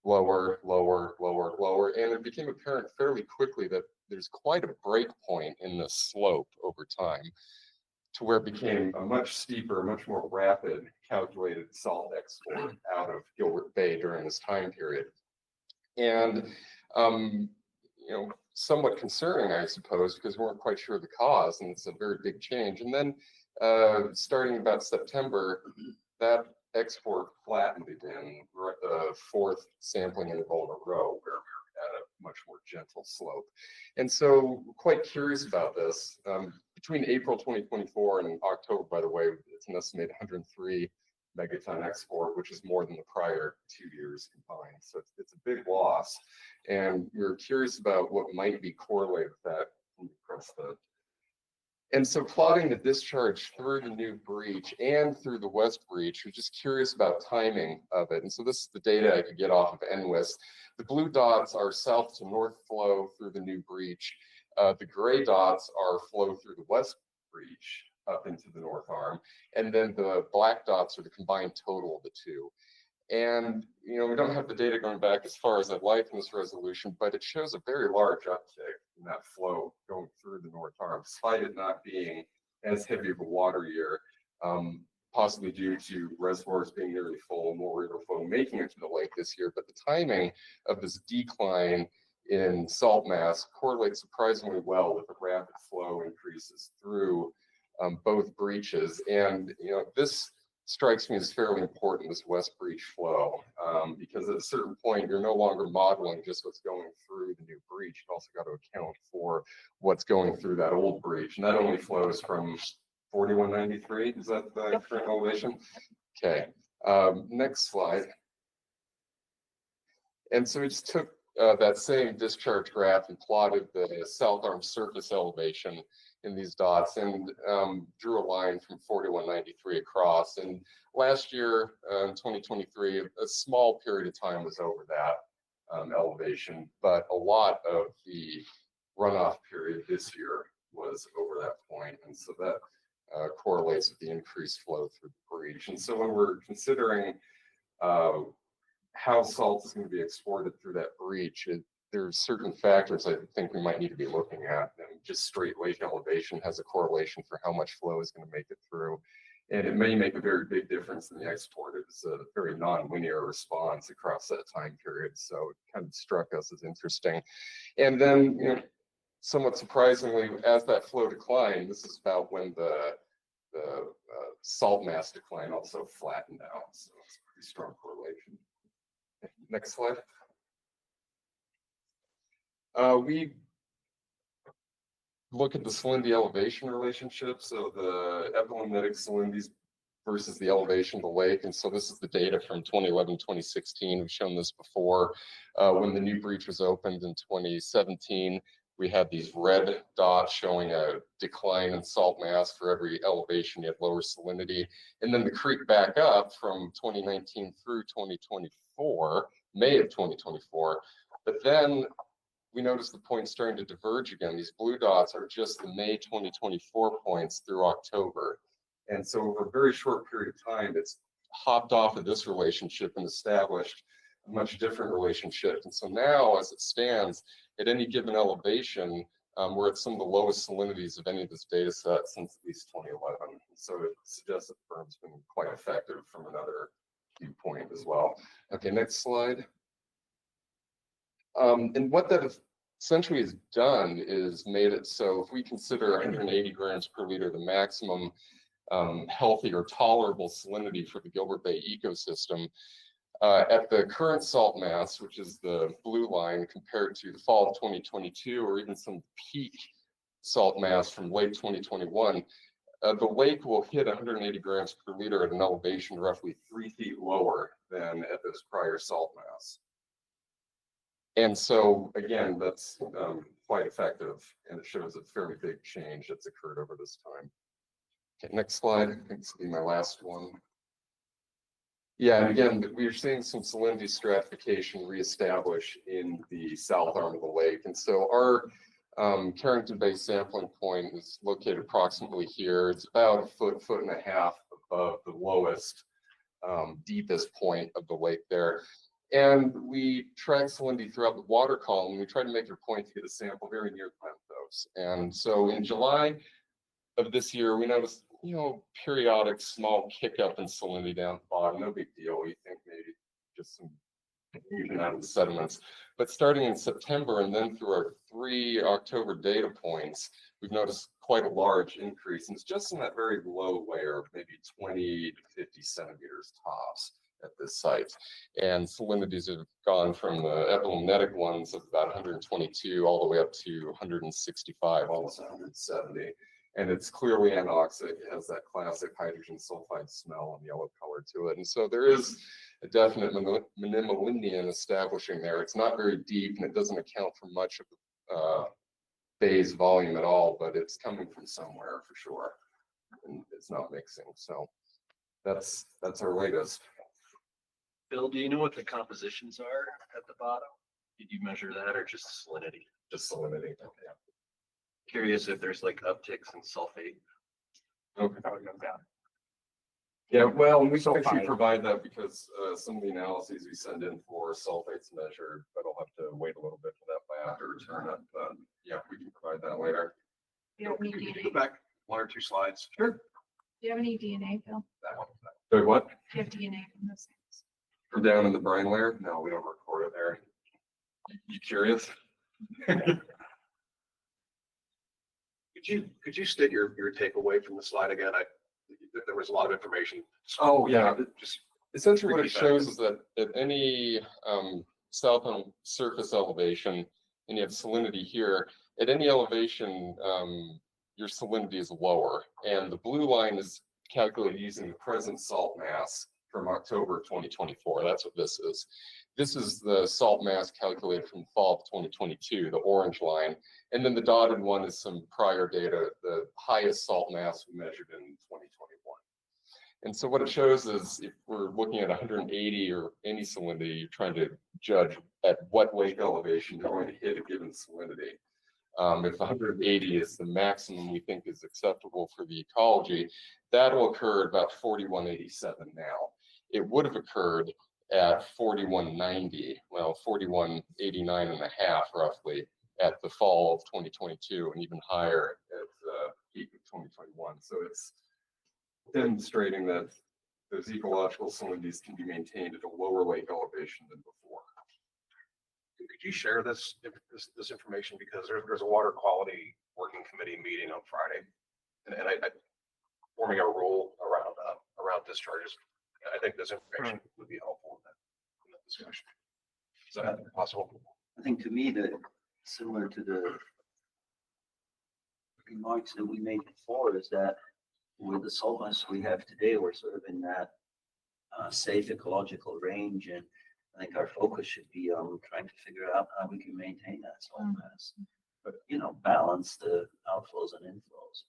lower, lower, lower, lower. And it became apparent fairly quickly that there's quite a break point in the slope over time, to where it became a much steeper, much more rapid calculated salt export out of Gilbert Bay during this time period. And, somewhat concerning, I suppose, because we weren't quite sure of the cause, and it's a very big change. And then starting about September, that export flattened again. We're at the 4th sampling interval in a row where we're at a much more gentle slope. And so quite curious about this. Between April 2024 and October, by the way, it's an estimated 103 megaton export, which is more than the prior 2 years combined. So it's a big loss. And we're curious about what might be correlated with that. And so plotting the discharge through the new breach and through the west breach, we're just curious about timing of it. And so this is the data I could get off of NWIS. The blue dots are south to north flow through the new breach. The gray dots are flow through the west breach up into the North Arm. And then the black dots are the combined total of the two. And, we don't have the data going back as far as I'd like in this resolution, but it shows a very large uptick in that flow going through the North Arm, despite it not being as heavy of a water year, possibly due to reservoirs being nearly full, more river flow making it to the lake this year. But the timing of this decline in salt mass correlates surprisingly well with the rapid flow increases through both breaches. And, this strikes me as fairly important, this west breach flow, because at a certain point, you're no longer modeling just what's going through the new breach. You've also got to account for what's going through that old breach. And that only flows from 4193. Is that the current elevation? Okay. Next slide. And so we just took that same discharge graph and plotted the South Arm surface elevation in these dots and drew a line from 4193 across. And last year, in 2023, a small period of time was over that elevation, but a lot of the runoff period this year was over that point. And so that correlates with the increased flow through the breach. And so when we're considering how salt is going to be exported through that breach, there's certain factors I think we might need to be looking at. And just straight lake elevation has a correlation for how much flow is going to make it through. And it may make a very big difference in the export. It's a very non-linear response across that time period. So it kind of struck us as interesting. And then, you know, somewhat surprisingly, as that flow declined, this is about when the salt mass decline also flattened out. So it's a pretty strong correlation. Next slide. We look at the salinity elevation relationship. So the epilognetic salinities versus the elevation of the lake. And so this is the data from 2011, 2016. We've shown this before. When the new breach was opened in 2017, we had these red dots showing a decline in salt mass for every elevation you had lower salinity. And then the creek back up from 2019 through 2024, May of 2024. But then we noticed the points starting to diverge again. These blue dots are just the May 2024 points through October. And so over a very short period of time, it's hopped off of this relationship and established a much different relationship. And so now, as it stands, at any given elevation, we're at some of the lowest salinities of any of this data set since at least 2011. And so it suggests that the berm's been quite effective from another viewpoint as well. Okay, next slide. And what that essentially has done is made it so if we consider 180 grams per liter the maximum healthy or tolerable salinity for the Gilbert Bay ecosystem, at the current salt mass, which is the blue line, compared to the fall of 2022 or even some peak salt mass from late 2021, the lake will hit 180 grams per liter at an elevation roughly 3 feet lower than at this prior salt mass. And so, again, that's quite effective, and it shows a fairly big change that's occurred over this time. Okay, next slide. I think this will be my last one. Yeah, and again, we are seeing some salinity stratification reestablish in the south arm of the lake. And so our Carrington Bay sampling point is located approximately here. It's about a foot, foot and a half above the lowest, deepest point of the lake there. And we track salinity throughout the water column. We try to make your point to get a sample very near the benthos. And so in July of this year, we noticed, you know, periodic small kick up in salinity down the bottom. No big deal. We think maybe just some confusion out of the sediments. But starting in September and then through our 3 October data points, we've noticed quite a large increase. And it's just in that very low layer, maybe 20 to 50 centimeters tops at this site. And salinities have gone from the epilognetic ones of about 122 all the way up to 165, almost 170. And it's clearly anoxic. It has that classic hydrogen sulfide smell and yellow color to it. And so there is a definite minimalinean establishing there. It's not very deep and it doesn't account for much of the bay's volume at all, but it's coming from somewhere for sure. And it's not mixing. So that's our latest. Bill, do you know what the compositions are at the bottom? Did you measure that or just salinity? Just salinity. Okay. Curious if there's like upticks in sulfate. Okay. How it goes down. Yeah, well, we So can actually fine. provide that because some of the analyses we send in for sulfates measured, but I'll have to wait a little bit for that lab to return it. But yeah, we can provide that later. Do you have any Could you DNA? go back 1 or 2 slides? Sure. Do you have any DNA, Phil? That one. Good, what? Do you have DNA from those things? From down in the brine layer? No, we don't record it there. You curious? Could you state your takeaway from the slide again? There was a lot of information. Oh, yeah. Just Essentially what it repeat that shows again. is that at any south on surface elevation, and you have salinity here, at any elevation, your salinity is lower. And the blue line is calculated using the present salt mass from October 2024. That's what this is. This is the salt mass calculated from fall of 2022, the orange line. And then the dotted one is some prior data, the highest salt mass we measured in 2021. And so what it shows is if we're looking at 180 or any salinity, you're trying to judge at what lake elevation you're going to hit a given salinity. If 180 is the maximum we think is acceptable for the ecology, that will occur at about 4187 now. It would have occurred at 4190, well, 4189 and a half roughly at the fall of 2022 and even higher at the peak of 2021. So it's demonstrating that those ecological salinities can be maintained at a lower lake elevation than before. Could you share this information, because there's a water quality working committee meeting on Friday, and I forming a rule around discharges. I think this information would be helpful in that discussion. Is that possible? I think to me that similar to the remarks that we made before is that with the salt mass we have today, we're sort of in that safe ecological range, and I think our focus should be on trying to figure out how we can maintain that salt mass, but balance the outflows and inflows.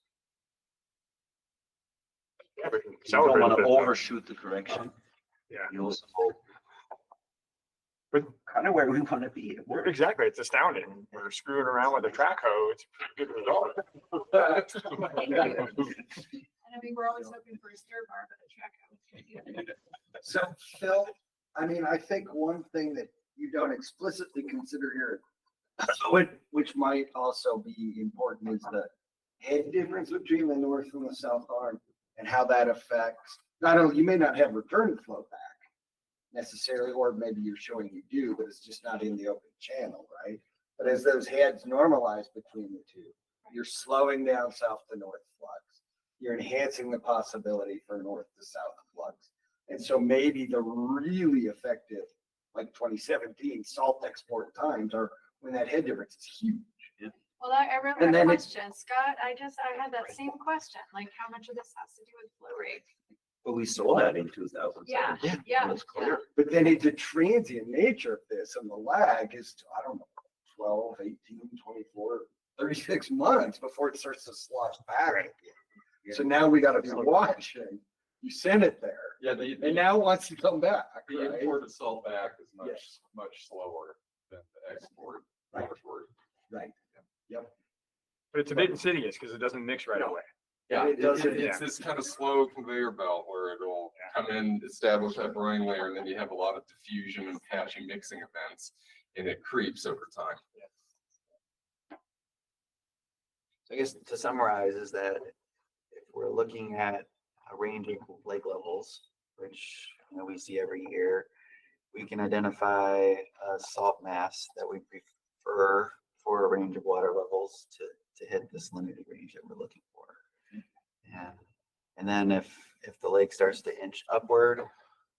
Yeah, but You don't want to overshoot the correction. Yeah. You also But kind of where we want to be. exactly, it's astounding. We're screwing around with a track hoe. It's a pretty good result. And I mean, we're always hoping for a stir bar, but a track out. So Phil, I mean, I think one thing that you don't explicitly consider here, which might also be important, is the head difference between the north and the south arm and how that affects, not only, you may not have return flow back necessarily, or maybe you're showing you do, but it's just not in the open channel, right? But as those heads normalize between the two, you're slowing down south to north flux. You're enhancing the possibility for north to south flux. And so maybe the really effective, like 2017 salt export times are when that head difference is huge. Well, I wrote And that then question, Scott. I had that same question, like how much of this has to do with flow rate? But we saw that in 2000. Yeah, It yeah. was clear. But then the transient nature of this and the lag is, I don't know, 12, 18, 24, 36 months before it starts to slosh back again. So now we got to be watching. You send it there. Yeah, And now it wants to come back. the Right? imported salt back is much, Yes. much slower than the export. Right. northward. Right. Yep. But it's a bit insidious because it doesn't mix right No. away. Yeah, It doesn't- it's this kind of slow conveyor belt where it'll come in, establish that brine layer, and then you have a lot of diffusion and patchy mixing events, and it creeps over time. So I guess to summarize is that if we're looking at a range of lake levels, which we see every year, we can identify a salt mass that we prefer for a range of water levels to hit the salinity range that we're looking for. And then if the lake starts to inch upward,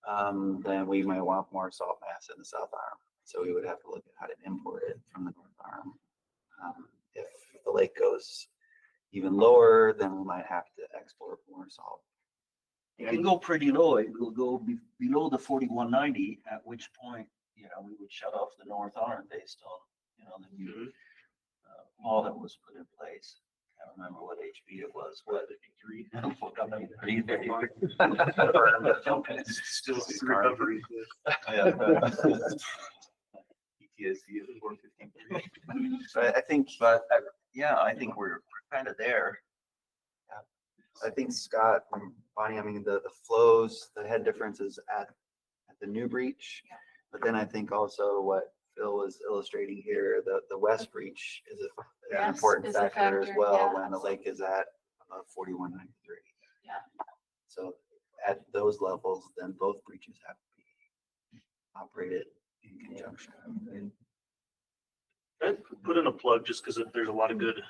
then we might want more salt mass in the south arm. So we would have to look at how to import it from the north arm. If the lake goes even lower, then we might have to export more salt. It could go pretty low. It will go below the 4190, at which point, we would shut off the north arm based on, the new law that was put in place. I can't remember what HB it was. What, 53? Still recovery. PTSD is 453. So I think, I think we're kind of there. I think Scott and Bonnie, I mean, the flows, the head differences at the new breach, but then I think also what Phil was illustrating here, the west breach is an Yes, important is a factor as factor, well yeah. when the lake is at about 4193. Yeah. So at those levels, then both breaches have to be operated in conjunction. I'd put in a plug just because there's a lot of good,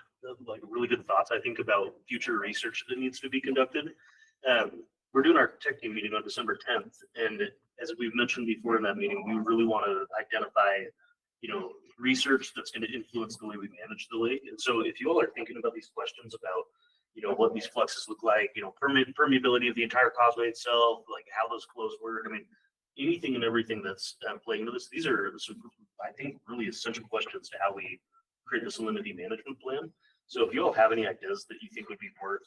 really good thoughts, I think, about future research that needs to be conducted. We're doing our tech team meeting on December 10th. And as we've mentioned before in that meeting, we really want to identify, research that's going to influence the way we manage the lake. And so if you all are thinking about these questions about, what these fluxes look like, permeability of the entire causeway itself, like how those flows work. I mean, anything and everything that's playing into this. These are, I think, really essential questions to how we create the salinity management plan. So if you all have any ideas that you think would be worth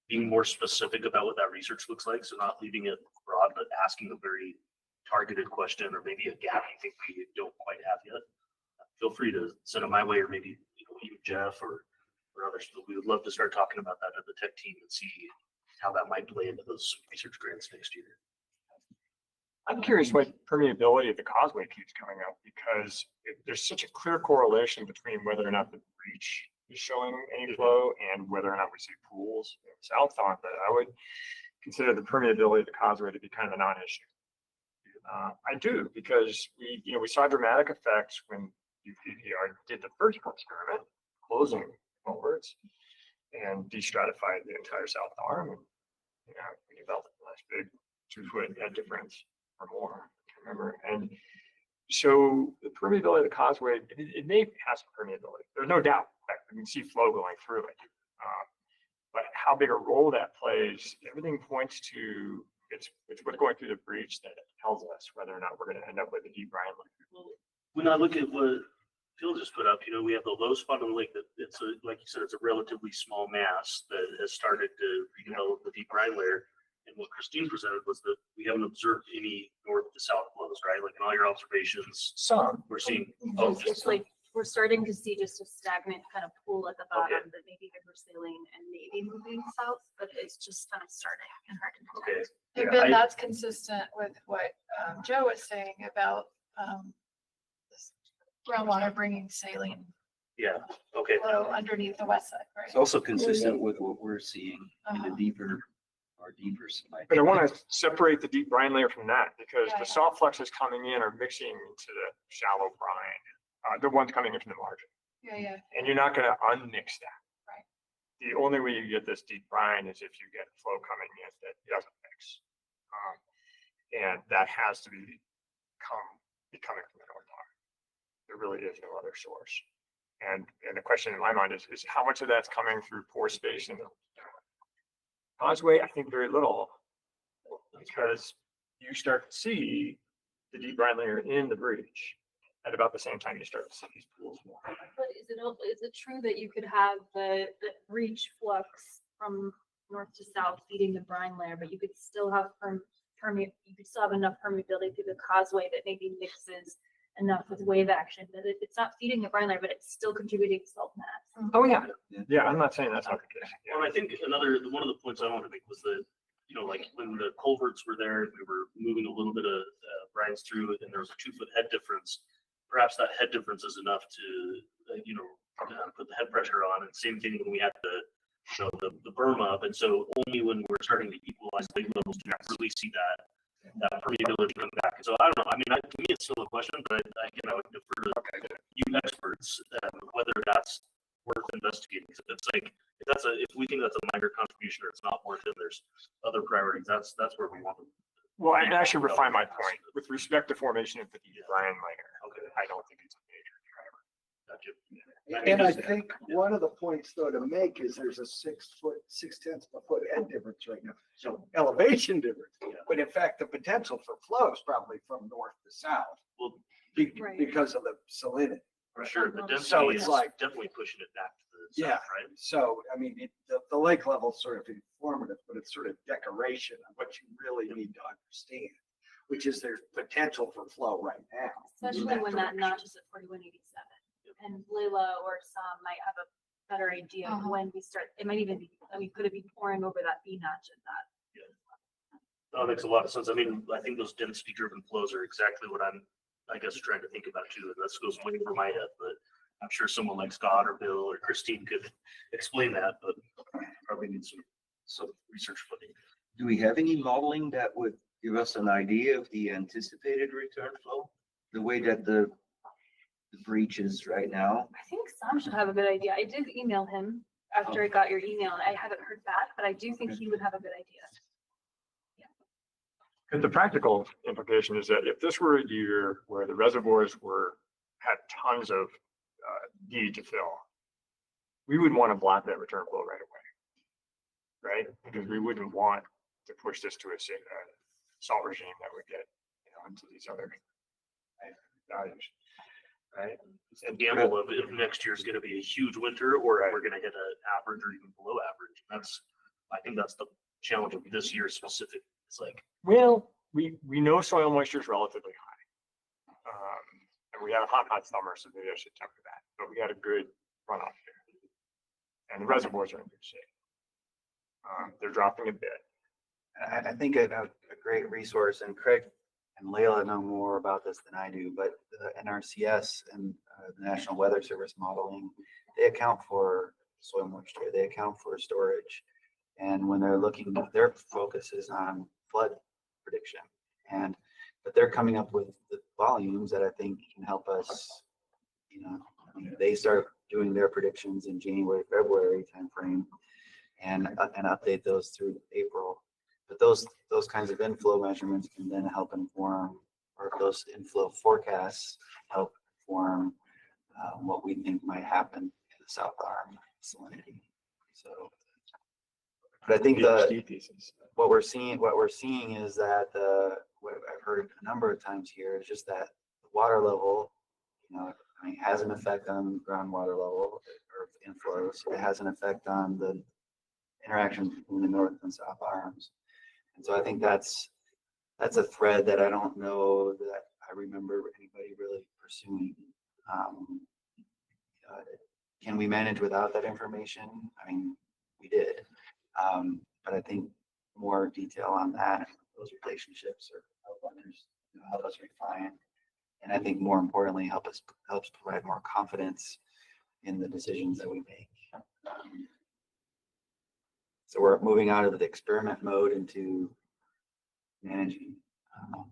being more specific about what that research looks like, so not leaving it broad, but asking a very targeted question or maybe a gap you think we don't quite have yet, feel free to send it my way, or maybe even Jeff or others. But we would love to start talking about that at the tech team and see how that might play into those research grants next year. I'm curious what permeability of the causeway keeps coming up, because there's such a clear correlation between whether or not the breach is showing any flow and whether or not we see pools. South on that, I would consider the permeability of the causeway to be kind of a non-issue. I do, because we saw dramatic effects when UPPR did the first experiment, closing culverts and destratified the entire south arm. And, we developed a nice big 2-foot head difference or more, I remember. And so the permeability of the causeway, it may have some permeability. There's no doubt that we can see flow going through it. But how big a role that plays, everything points to it's what's going through the breach that tells us whether or not we're going to end up with a deep brine lake. When I look at what Phil just put up, we have the low spot on the lake that it's like you said, it's a relatively small mass that has started to redevelop the deep brine layer. And what Christine presented was that we haven't observed any north to south flows, right? Like in all your observations, we're seeing. It's like we're starting to see just a stagnant kind of pool at the bottom that maybe we're sailing and maybe moving south, but it's just kind of starting and hard to detect. And Ben, that's consistent with what Joe was saying about this groundwater bringing saline flow underneath the west side, right? It's also consistent with what we're seeing in the deeper side. But I want to separate the deep brine layer from that, because the soft fluxes coming in are mixing into the shallow brine, the ones coming in from the margin. Yeah. And you're not going to unmix that. Right. The only way you get this deep brine is if you get flow coming in that doesn't mix. And that has to be coming from the north arm. There really is no other source. And the question in my mind is how much of that's coming through pore space in the causeway? I think very little, because you start to see the deep brine layer in the breach at about the same time you start to see these pools more. But is it true that you could have the breach flux from north to south feeding the brine layer, but you could still have enough permeability through the causeway that maybe mixes enough with wave action that it's not feeding the brine layer, but it's still contributing to salt mass? Oh yeah. Yeah, I'm not saying that's not the case. Yeah. Well, I think one of the points I wanted to make was that, like when the culverts were there, we were moving a little bit of brines through it, and there was a 2-foot head difference. Perhaps that head difference is enough to, put the head pressure on. And same thing when we had the berm up. And so only when we're starting to equalize lake levels do you really see that permeability come back. So I don't know. I mean, to me, it's still a question, but I would defer to you experts whether that's worth investigating. If we think that's a minor contribution or it's not worth it, there's other priorities. That's where we want to. Well, I should refine my point with respect to formation of the deep brine layer. I don't think it's a major driver. And I think one of the points though to make is there's a 6-0.6 of a foot head difference right now. So elevation difference, but in fact, the potential for flow is probably from north to south. Well, because of the salinity. For sure, the density so it's is like definitely pushing it back to the south, right? So I mean, the lake level is sort of informative, but it's sort of decoration of what you really need to understand, which is there's potential for flow right now. Especially when that notch is at 4187. And Layla or Sam might have a better idea of when we start. It might even be, could it be pouring over that B notch at that? Yeah. That makes a lot of sense. I mean, I think those density driven flows are exactly what I'm, trying to think about too. And this goes way over my head, but I'm sure someone like Scott or Bill or Christine could explain that, but probably need some research footing. Do we have any modeling that would give us an idea of the anticipated return flow? The way that the breach is right now? I think Sam should have a good idea. I did email him after I got your email, and I haven't heard back, but I do think he would have a good idea. And the practical implication is that if this were a year where the reservoirs had tons of need to fill, we would want to block that return flow right away. right? Because we wouldn't want to push this to a salt regime that would get, into these other values, right? A gamble of if next year's gonna be a huge winter or if we're gonna hit an average or even below average. I think that's the challenge of this year specific. It's like, Well, we know soil moisture is relatively high. And we had a hot summer, so maybe I should temper that, but we had a good runoff here. And the reservoirs are in good shape. They're dropping a bit. I think a great resource, and Craig and Layla know more about this than I do, but the NRCS and the National Weather Service modeling, they account for soil moisture, they account for storage. And when they're looking, their focus is on flood prediction. But they're coming up with the volumes that I think can help us, they start doing their predictions in January, February timeframe and update those through April. But those kinds of inflow measurements can then help inform, or those inflow forecasts help inform what we think might happen in the South Arm salinity. So, but I think what we're seeing is that what I've heard a number of times here is just that the water level, has an effect on groundwater level or inflows. It has an effect on the interaction between the North and South Arms. And so I think that's a thread that I don't know that I remember anybody really pursuing. Can we manage without that information? I mean, we did. But I think more detail on that, those relationships, or help us refine. And I think more importantly, helps provide more confidence in the decisions that we make. So we're moving out of the experiment mode into managing. I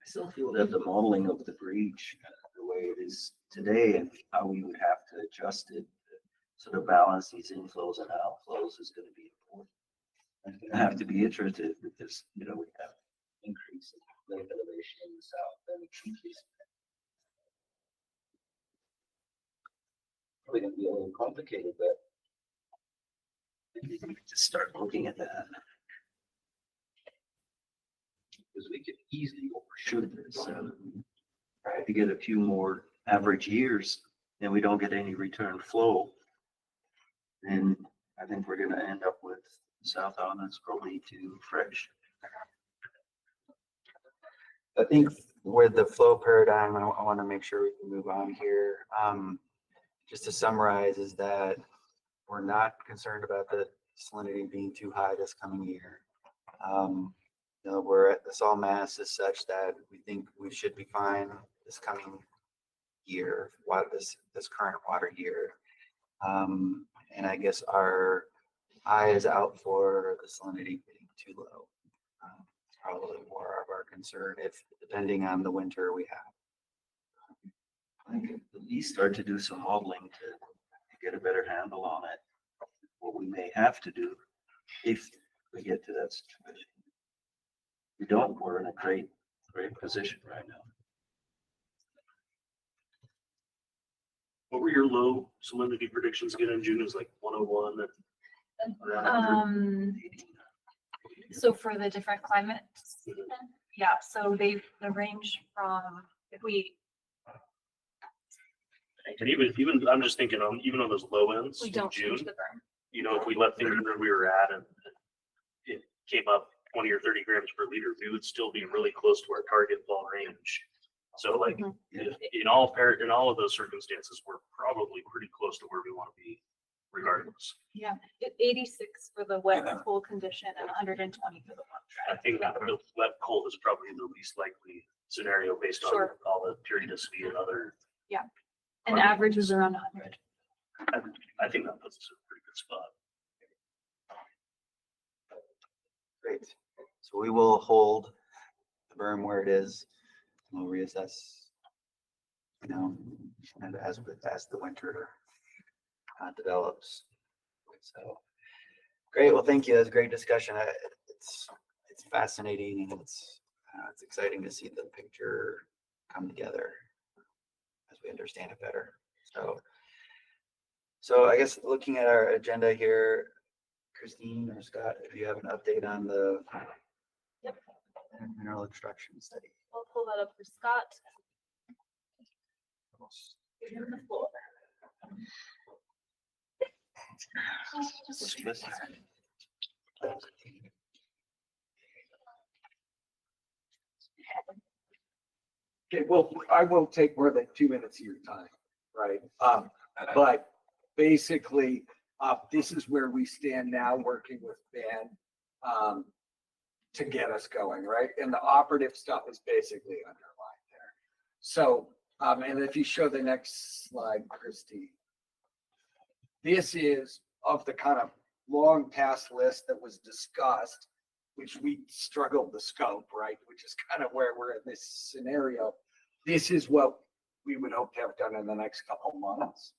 still feel that the modeling of the breach, the way it is today, and how we would have to adjust it to sort of balance these inflows and outflows is going to be important. I'm going to have to be iterative because, we have increase in lake elevation in the south and increase. Probably going to be a little complicated, but maybe we could just start looking at that. Because we could easily overshoot this. Right, to get a few more average years, and we don't get any return flow, then I think we're going to end up with South Island that's probably too fresh. I think with the flow paradigm, I want to make sure we can move on here. Just to summarize, is that we're not concerned about the salinity being too high this coming year. We're at the salt mass is such that we think we should be fine this coming year, this current water year. And I guess our eye is out for the salinity getting too low. It's probably more of our concern, depending on the winter we have. I think at least start to do some modeling to get a better handle on it. What we may have to do if we get to that situation. If we don't, we're in a great position right now. what were your low salinity predictions again in June? It was like 101 and around 100. So for the different climates, yeah, so the range from, if we. And even I'm just thinking even on those low ends We in don't June, change the berm. you know, if we left things where we were at and it came up 20 or 30 grams per liter, we would still be really close to our target fall range. So like in all of those circumstances, we're probably pretty close to where we want to be regardless. Yeah, 86 for the wet cold condition and 120 for the warm dry. I think that the wet cold is probably the least likely scenario based on all the periodicity and other. Yeah, and average is around 100. I think that puts us in a pretty good spot. Great. So we will hold the berm where it is. We'll reassess, and as the winter develops. So great. Well, thank you. That was a great discussion. It's fascinating, and it's exciting to see the picture come together as we understand it better. So I guess looking at our agenda here, Christine or Scott, if you have an update on the Yep. mineral extraction study. I'll pull that up for Scott. Give him the floor. Okay, well, I won't take more than 2 minutes of your time, right? But basically, this is where we stand now, working with Ben, to get us going, right? And the operative stuff is basically underlined there. So, and if you show the next slide, Christy, this is of the kind of long past list that was discussed, which we struggled to scope, right? Which is kind of where we're in this scenario. This is what we would hope to have done in the next couple months.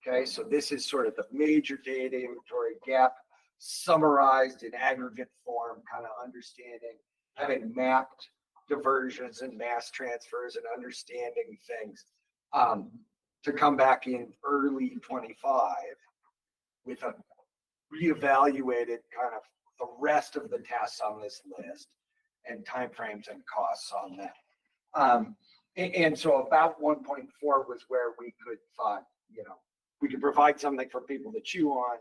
Okay, so this is sort of the major data inventory gap summarized in aggregate form, kind of understanding, having mapped diversions and mass transfers and understanding things, to come back in early 25 with a reevaluated kind of the rest of the tasks on this list and timeframes and costs on that. And so about 1.4 was where we could find, we could provide something for people to chew on.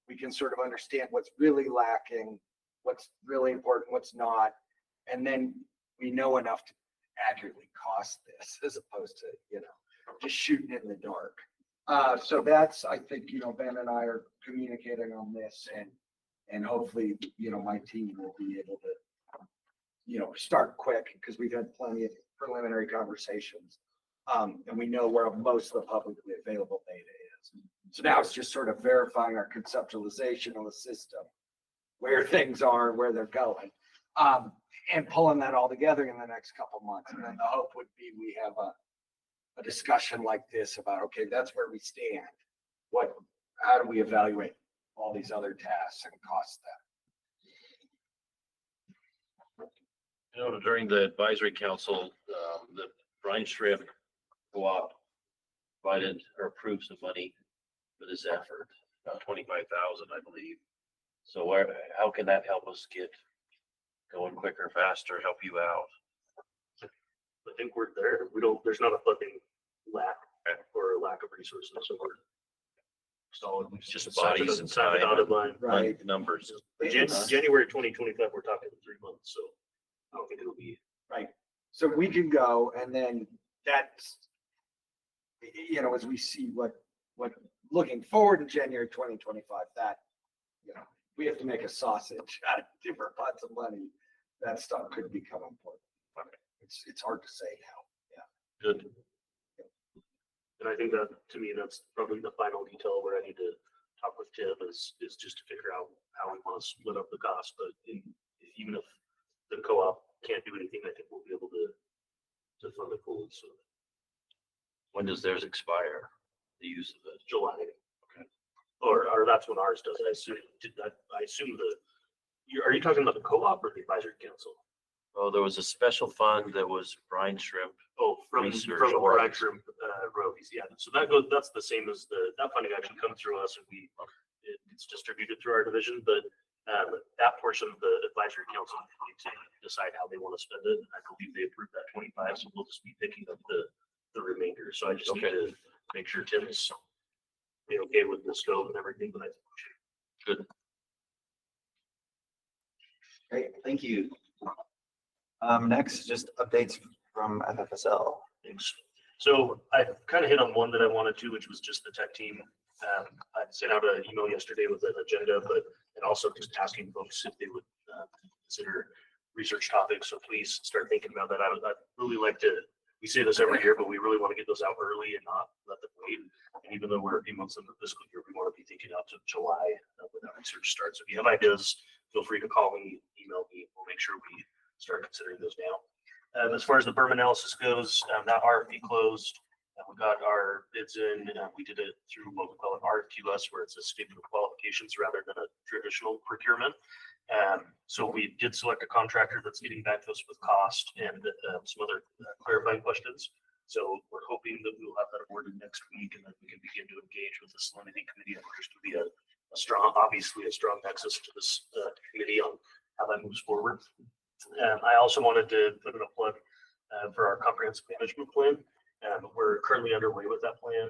We can sort of understand what's really lacking, what's really important, what's not. And then we know enough to accurately cost this as opposed to, just shooting in the dark. So that's, I think, Ben and I are communicating on this and hopefully, my team will be able to, start quick because we've had plenty of preliminary conversations. And we know where most of the publicly available data is. So now it's just sort of verifying our conceptualization of the system, where things are, where they're going, and pulling that all together in the next couple months. And then the hope would be we have a discussion like this about, okay, that's where we stand. How do we evaluate all these other tasks and cost them? During the advisory council, the brine shrimp co-op provided or approved some money for this effort, about 25,000, I believe. So how can that help us get going quicker, faster, help you out? I think we're there. There's not a funding lack or lack of resources. So we're solid. It's just bodies and time, right? Numbers. January 2025, we're talking 3 months. So I don't think it'll be right. So we can go, and then that's, as we see what looking forward to January 2025, that, we have to make a sausage out of different pots of money. That stuff could become important. It's hard to say now. Yeah. Good. And I think that, to me, that's probably the final detail where I need to talk with Tim is just to figure out how we want to split up the cost. But even if the co-op can't do anything, I think we'll be able to fund it fully. So when does theirs expire? The use of it? July. Okay. Or that's when ours does. I assume are you talking about the co-op or the advisory council? Oh, there was a special fund that was brine shrimp. Oh, from the brine shrimp rovies. Yeah. So that's the same as that funding actually comes through us, and it's distributed through our division. But that portion of the advisory council need to decide how they want to spend it. And I believe they approved that 25, so we'll just be picking up the remainder. So I just need to make sure Tim's okay with the scope and everything. But I think we should. Good. Great, thank you. Next, just updates from FFSL. Thanks. So I kind of hit on one that I wanted to, which was just the tech team. I sent out an email yesterday with an agenda, and also just asking folks if they would consider research topics. So please start thinking about that. I'd really like to, we say this every year, but we really want to get those out early and not let them wait. And even though we're a few months into the fiscal year, we want to be thinking out to July when that research starts. If you have ideas, feel free to call me, email me. We'll make sure we start considering those now. As far as the berm analysis goes, that RFP closed. We got our bids in. We did it through what we call an RFQS, where it's a statement of qualifications rather than a traditional procurement. So we did select a contractor that's getting back to us with cost and some other clarifying questions. So we're hoping that we'll have that awarded next week, and then we can begin to engage with the Salinity committee. And there's going to be a obviously a strong nexus to this committee on how that moves forward. I also wanted to put in a plug for our comprehensive management plan. We're currently underway with that plan.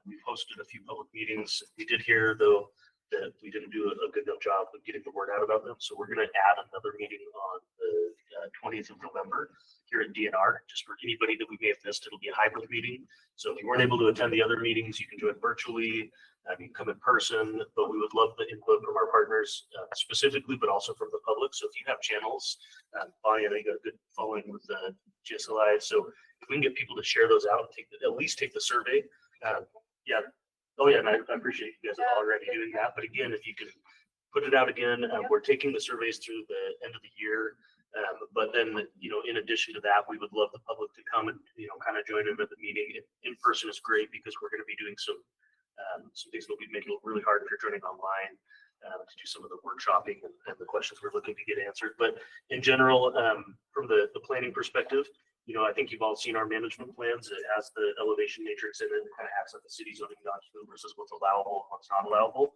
We've hosted a few public meetings. We did hear, though, that we didn't do a good enough job of getting the word out about them. So we're going to add another meeting on the 20th of November here at DNR. Just for anybody that we may have missed, it'll be a hybrid meeting. So if you weren't able to attend the other meetings, you can join virtually. You can come in person, but we would love the input from our partners specifically, but also from the public. So if you have channels, Bonnie, I think got a good following with the GSLAC. So if we can get people to share those out and at least take the survey. Yeah. Oh yeah, and I appreciate you guys are already doing that. But again, if you can put it out again, we're taking the surveys through the end of the year. But then, in addition to that, we would love the public to come and, kind of join in at the meeting. In person is great because we're going to be doing some things that will be making it really hard if you're joining online to do some of the workshopping and the questions we're looking to get answered. But in general, from the planning perspective, I think you've all seen our management plans. It has the elevation matrix in it. It kind of acts like a city zoning document versus what's allowable and what's not allowable.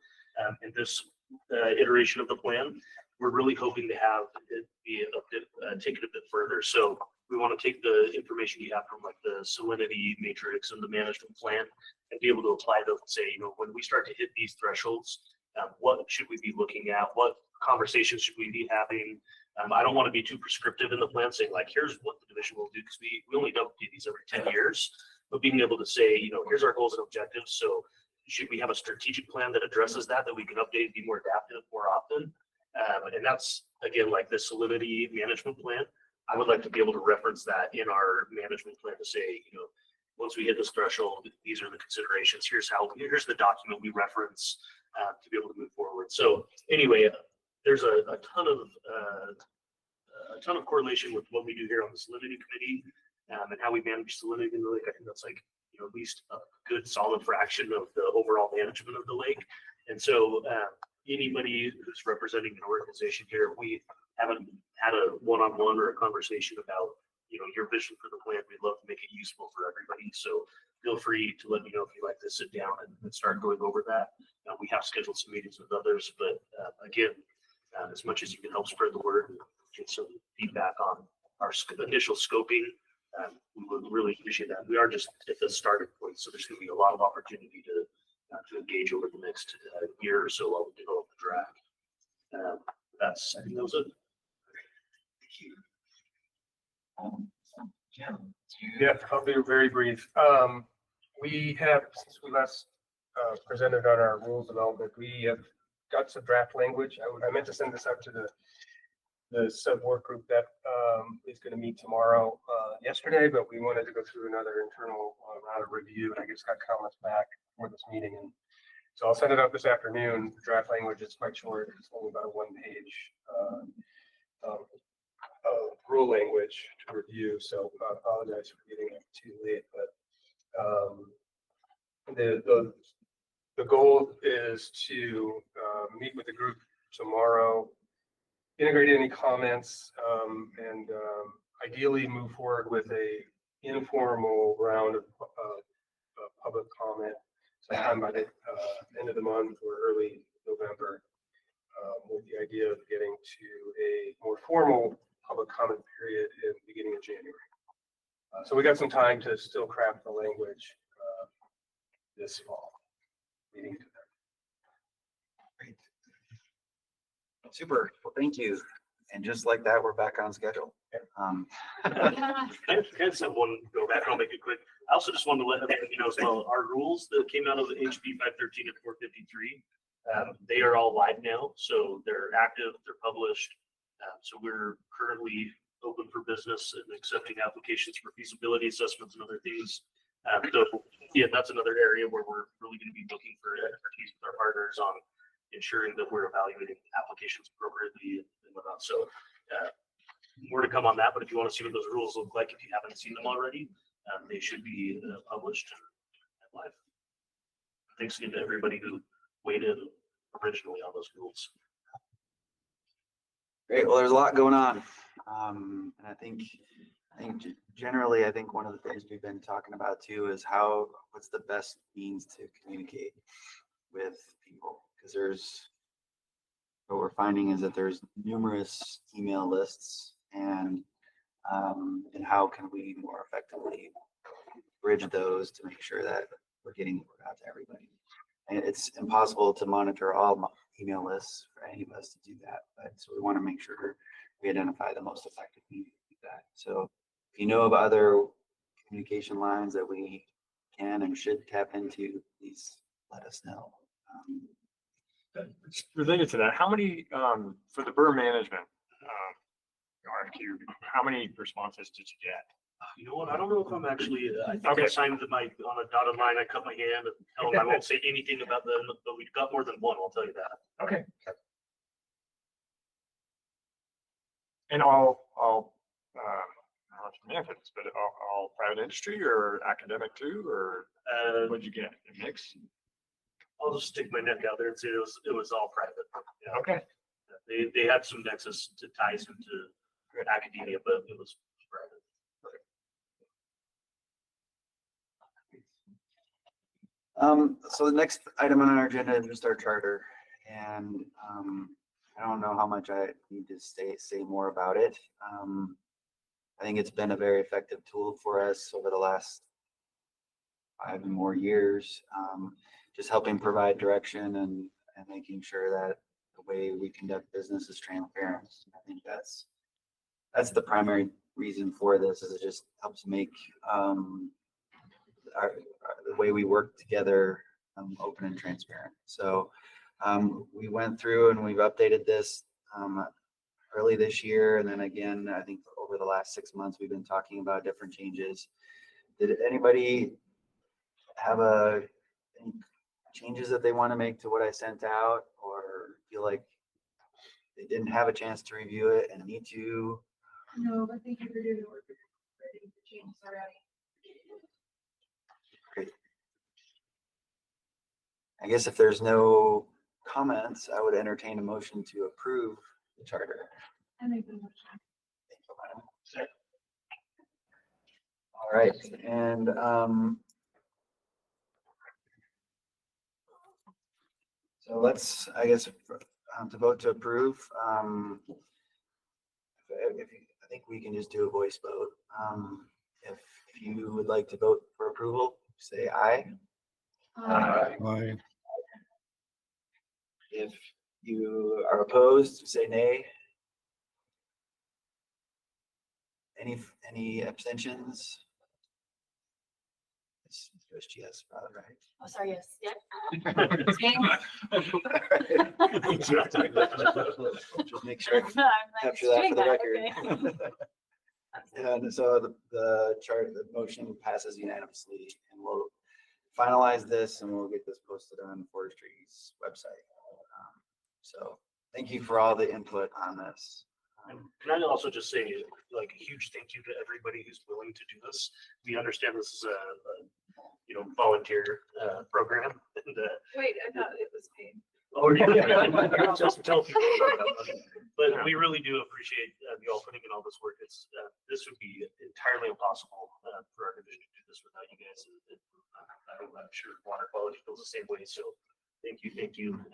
In this iteration of the plan, we're really hoping to have it be taken a bit further. So we want to take the information you have from like the Salinity matrix and the management plan and be able to apply those and say, when we start to hit these thresholds, what should we be looking at? What conversations should we be having? I don't want to be too prescriptive in the plan, saying like, here's what the division will do, because we only don't do these every 10 years, but being able to say, here's our goals and objectives. So should we have a strategic plan that addresses that we can update and be more adaptive more often? And that's, again, like the Salinity management plan. I would like to be able to reference that in our management plan to say, once we hit this threshold, these are the considerations. Here's the document we reference to be able to move forward. So anyway, there's a ton of correlation with what we do here on the Salinity committee and how we manage salinity in the lake. I think that's like at least a good solid fraction of the overall management of the lake. And so anybody who's representing an organization here, we haven't had a one-on-one or a conversation about your vision for the plan. We'd love to make it useful for everybody. So feel free to let me know if you'd like to sit down and start going over that. We have scheduled some meetings with others, but again, as much as you can help spread the word and get some feedback on our initial scoping, we would really appreciate that. We are just at the starting point, so there's going to be a lot of opportunity to engage over the next year or so while we develop the draft. I think that was it. Yeah, I'll be very brief. We have, since we last presented on our rules development, we have got some draft language. I meant to send this out to the sub work group that is going to meet tomorrow yesterday, but we wanted to go through another internal round of review, and I just got comments back for this meeting. And so I'll send it out this afternoon. The draft language is quite short. It's only about a 1-page rule language to review. So I apologize for getting it too late, but the goal is to meet with the group tomorrow, integrate any comments, and ideally move forward with a informal round of public comment sometime by the end of the month or early November, with the idea of getting to a more formal public comment period in the beginning of January. So we got some time to still craft the language this fall. Meeting to them. Great. Super. Well, thank you. And just like that, we're back on schedule. I just have one go back. I'll make it quick. I also just wanted to let everybody know as well, our rules that came out of the HB 513 and 453, they are all live now. So they're active, they're published. So we're currently open for business and accepting applications for feasibility assessments and other things. So yeah, that's another area where we're really going to be looking for expertise with our partners on ensuring that we're evaluating applications appropriately and whatnot. So more to come on that, but if you want to see what those rules look like, if you haven't seen them already, they should be published and live. Thanks again to everybody who weighed in originally on those rules. Great. Well, there's a lot going on. And I think generally, I think one of the things we've been talking about too is what's the best means to communicate with people, because what we're finding is that there's numerous email lists, and how can we more effectively bridge those to make sure that we're getting the word out to everybody. And it's impossible to monitor all email lists for any of us to do that, but so we want to make sure we identify the most effective means to do that. So if you know of other communication lines that we can and should tap into, please let us know. Related to that, how many, for the Berm Management RFQ, how many responses did you get? You know what? I don't know if I'm actually, I think Okay. I signed on a dotted line. I cut my hand and tell them I won't say anything about them, but we've got more than one, I'll tell you that. Okay. And all management, but all private industry or academic too, or what'd you get? A mix? I'll just stick my neck out there and say it was all private. Yeah. Okay. They had some nexus to ties into academia, but it was private. So the next item on our agenda is just our charter, and I don't know how much I need to say more about it. I think it's been a very effective tool for us over the last 5 and more years, just helping provide direction and making sure that the way we conduct business is transparent. I think that's the primary reason for this, is it just helps make the way we work together open and transparent. So we went through and we've updated this early this year, and then again, I think over the last 6 months, we've been talking about different changes. Did anybody have any changes that they want to make to what I sent out, or feel like they didn't have a chance to review it and need to? No, but thank you for doing the work. Ready for changes already. Great. I guess if there's no comments, I would entertain a motion to approve the charter. I make the motion. Thank you, madam. All right, and so let's, I guess, to vote to approve. I think we can just do a voice vote. If you would like to vote for approval, say aye. Aye. If you are opposed, say nay. Any abstentions? It's USGS, right? Oh, sorry, yes, yeah. Just make sure I capture that for the record. And so the motion passes unanimously, and we'll finalize this and we'll get this posted on Forestry's website. So thank you for all the input on this. And can I also just say, like, a huge thank you to everybody who's willing to do this. We understand this is a volunteer program. And, Wait, I thought it was paid. just tell people about that. But we really do appreciate you all putting in all this work. It's this would be entirely impossible for our division to do this without you guys. I'm sure water quality feels the same way. So thank you.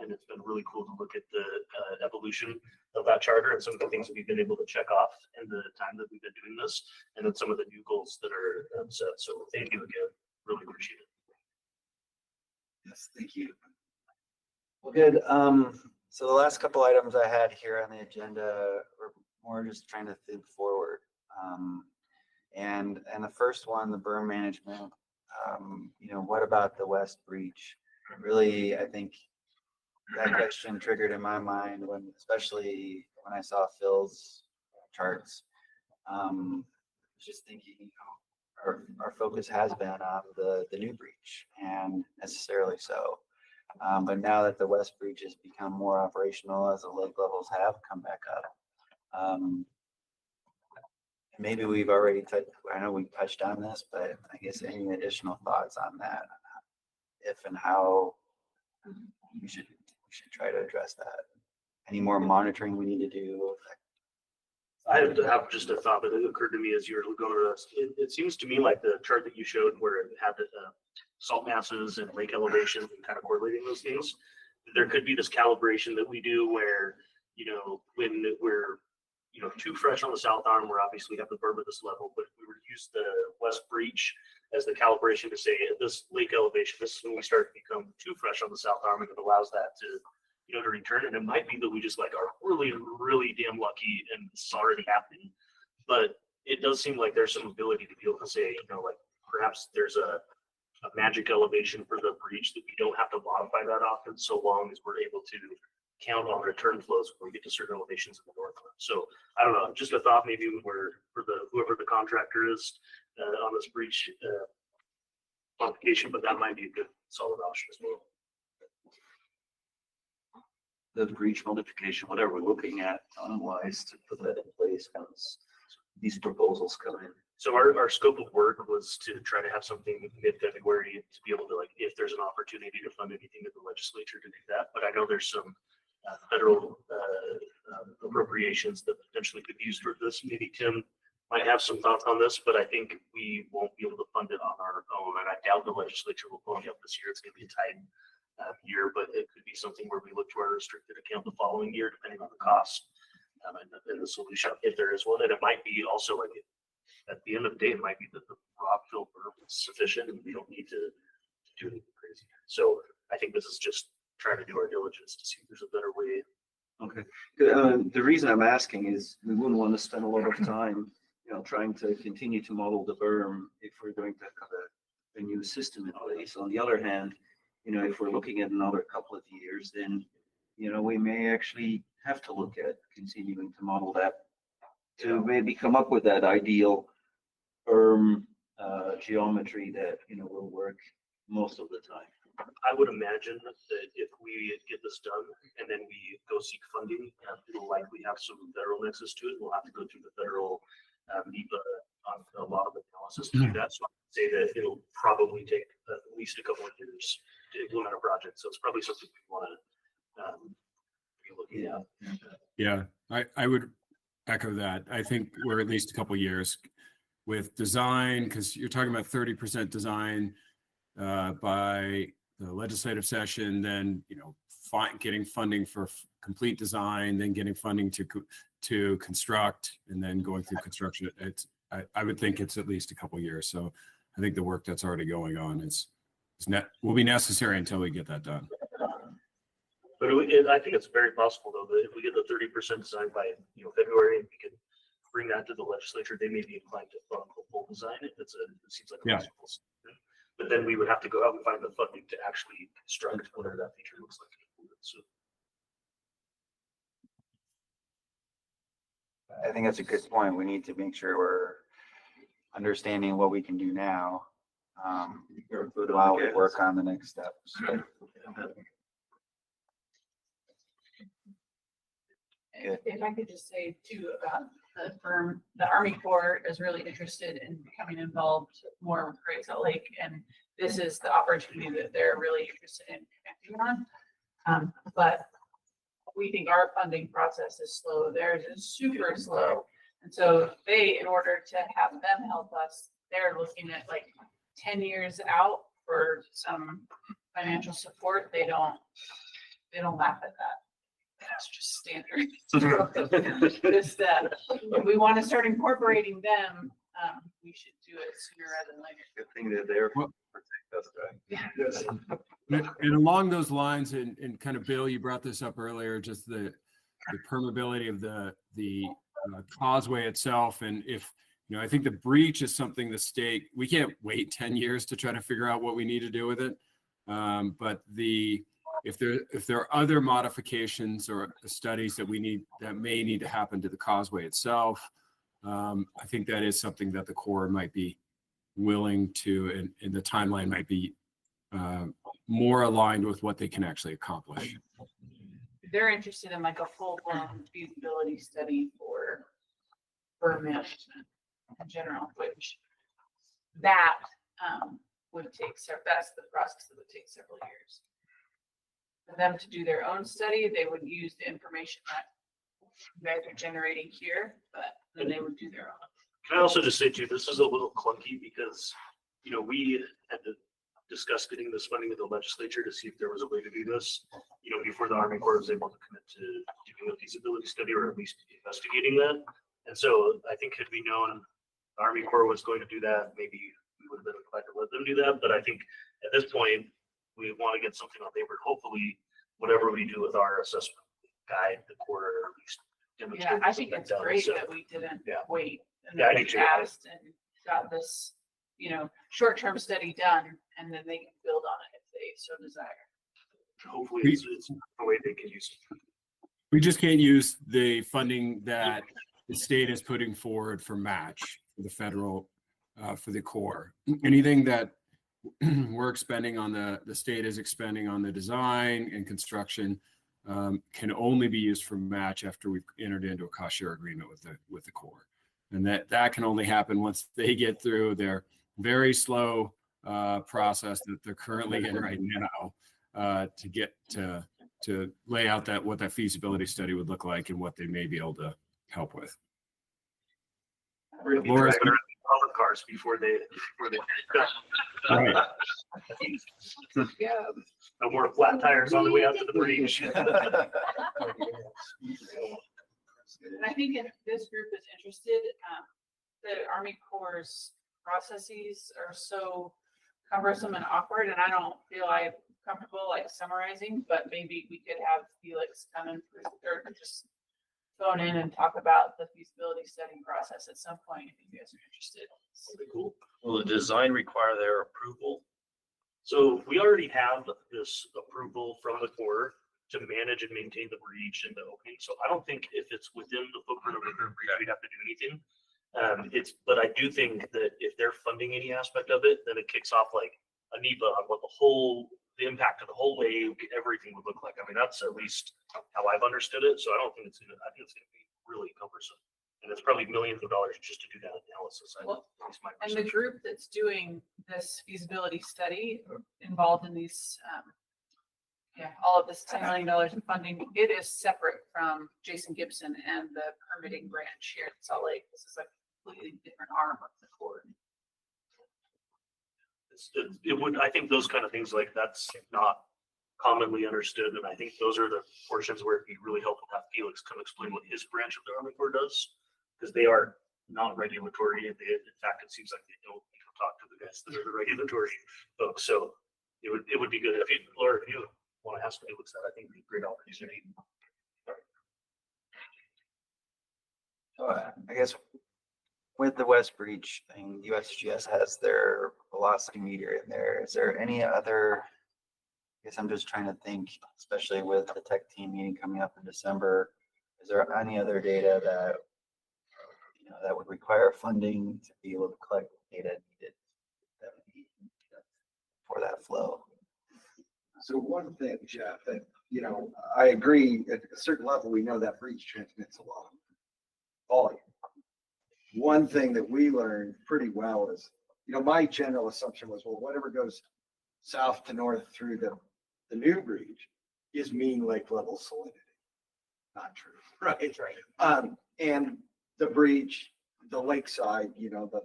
And it's been really cool to look at the evolution of that charter and some of the things that we've been able to check off in the time that we've been doing this, and then some of the new goals that are set. So thank you again. Really appreciate it. Yes, thank you. Well, good. So the last couple items I had here on the agenda were more just trying to think forward. And the first one, the Berm Management, what about the West Breach? Really, I think that question triggered in my mind especially when I saw Phil's charts. Just thinking, our focus has been on the new breach, and necessarily so. But now that the West Breach has become more operational as the lake levels have come back up, maybe we've already I know we've touched on this, but I guess any additional thoughts on that, if and how we should try to address that. Any more monitoring we need to do? I have just a thought that occurred to me as you were going to this. It seems to me like the chart that you showed where it had the salt masses and lake elevations and kind of correlating those things. there could be this calibration that we do where, when we're, too fresh on the south arm, we're obviously have the berm at this level, but if we were to use the west breach as the calibration to say at this lake elevation, this is when we start to become too fresh on the south arm, and it allows that to, to return. And it might be that we just like are really, really damn lucky and it's already happening. But it does seem like there's some ability to be able to say, like perhaps there's a magic elevation for the breach that we don't have to modify that often, so long as we're able to count on return flows when we get to certain elevations in the northland. So I don't know, just a thought maybe when we're for whoever the contractor is on this breach modification, but that might be a good solid option as well. The breach modification, whatever we're looking at time-wise to put that in place once these proposals come in. So our scope of work was to try to have something mid-February to be able to, like, if there's an opportunity to fund anything at the legislature, to do that. But I know there's some federal appropriations that potentially could be used for this. Maybe Tim might have some thoughts on this, but I think we won't be able to fund it on our own. And I doubt the legislature will pony up this year. It's going to be a tight year, but it could be something where we look to our restricted account the following year, depending on the cost and the solution, if there is one. And it might be also like, at the end of the day, it might be that the rock fill berm is sufficient and we don't need to do anything crazy. So I think this is just trying to do our diligence to see if there's a better way. Okay. The reason I'm asking is we wouldn't want to spend a lot of time, trying to continue to model the berm if we're going to have a new system in place. On the other hand, if we're looking at another couple of years, then, we may actually have to look at continuing to model that to maybe come up with that ideal berm geometry that, will work most of the time. I would imagine that if we get this done and then we go seek funding, it'll likely have some federal nexus to it. We'll have to go through the federal NEPA on a lot of analysis to do that. So I'd say that it'll probably take at least a couple of years to implement a project. So it's probably something we want to be looking at. Yeah, I would echo that. I think we're at least a couple of years with design, because you're talking about 30% design by the legislative session, then getting funding for complete design, then getting funding to construct, and then going through construction. I would think it's at least a couple of years. So I think the work that's already going on will be necessary until we get that done. But I think it's very possible though that if we get the 30% design by February, and we can bring that to the legislature, they may be inclined to fund the full design. It seems like a reasonable solution. But then we would have to go out and find the funding to actually construct whatever that feature looks like. So I think that's a good point. We need to make sure we're understanding what we can do now while we work on the next steps. If I could just say too about the firm, the Army Corps is really interested in becoming involved more with Great Salt Lake, and this is the opportunity that they're really interested in connecting on. But we think our funding process is slow. Theirs is super slow. And so in order to have them help us, they're looking at like 10 years out for some financial support. They don't laugh at that. That's just standard. If we want to start incorporating them, we should do it sooner rather than later. Good thing they're there for us, right? And along those lines, and kind of Bill, you brought this up earlier, just the permeability of the causeway itself. And if, I think the breach is something the state, we can't wait 10 years to try to figure out what we need to do with it. But if there are other modifications or studies that may need to happen to the causeway itself, I think that is something that the Corps might be willing to, and the timeline might be more aligned with what they can actually accomplish. They're interested in like a full-blown feasibility study for berm management in general, which that would take that's the process that would take several years. For them to do their own study, they would use the information that you guys are generating here, but then they would do their own. Can I also just say too, this is a little clunky because, we had to discussed getting this funding with the legislature to see if there was a way to do this, before the Army Corps was able to commit to doing a feasibility study or at least investigating that. And so I think had we known the Army Corps was going to do that, maybe we would have been inclined to let them do that. But I think at this point, we want to get something on paper. Hopefully, whatever we do with our assessment guide, the quarter, or at least Yeah, I think it's great that we didn't wait and that we asked and got this, short-term study done, and then they can build on it if they so desire. Hopefully it's a way they can use it. We just can't use the funding that the state is putting forward for match for the federal, for the Corps. Anything that we're expending on the state is expending on the design and construction can only be used for match after we've entered into a cost share agreement with the Corps. And that can only happen once they get through their very slow process that they're currently in right now to get to lay out what that feasibility study would look like and what they may be able to help with. We're going to be driving around public cars before they Right. Yeah. No more flat tires on the way out to the breach. And I think if this group is interested, the Army Corps' processes are so cumbersome and awkward, and I don't feel I'm comfortable summarizing, but maybe we could have Felix come in or just phone in and talk about the feasibility study process at some point if you guys are interested. That'd be cool. Will the design require their approval? So we already have this approval from the Corps to manage and maintain the breach and the opening. So I don't think if it's within the footprint of the current breach, we'd have to do anything. But I do think that if they're funding any aspect of it, then it kicks off like a NEPA on what the impact of the whole wave, everything would look like. I mean, that's at least how I've understood it. So I think it's going to be really cumbersome. And it's probably millions of dollars just to do that analysis. And the group that's doing this feasibility study involved in these, all of this $10 million in funding, it is separate from Jason Gibson and the permitting branch here in Salt Lake. This is a completely different arm of the Corps. I think those kind of things like that's not commonly understood. And I think those are the portions where it'd be really helpful to have Felix come explain what his branch of the Army Corps does, because they are not regulatory. In fact, it seems like they don't talk to the guys that are the regulatory folks. So it would be good if you want to ask Felix that. I think it'd be a great opportunity. So I guess with the West Breach thing, USGS has their velocity meter in there. Is there any other, I guess I'm just trying to think, especially with the tech team meeting coming up in December, is there any other data that, that would require funding to be able to collect data needed for that flow? So one thing, Jeff, that, I agree at a certain level, we know that breach transmits a lot of volume. One thing that we learned pretty well is, my general assumption was, well, whatever goes south to north through the new breach is mean lake level salinity. Not true, right? And the breach, the lakeside, the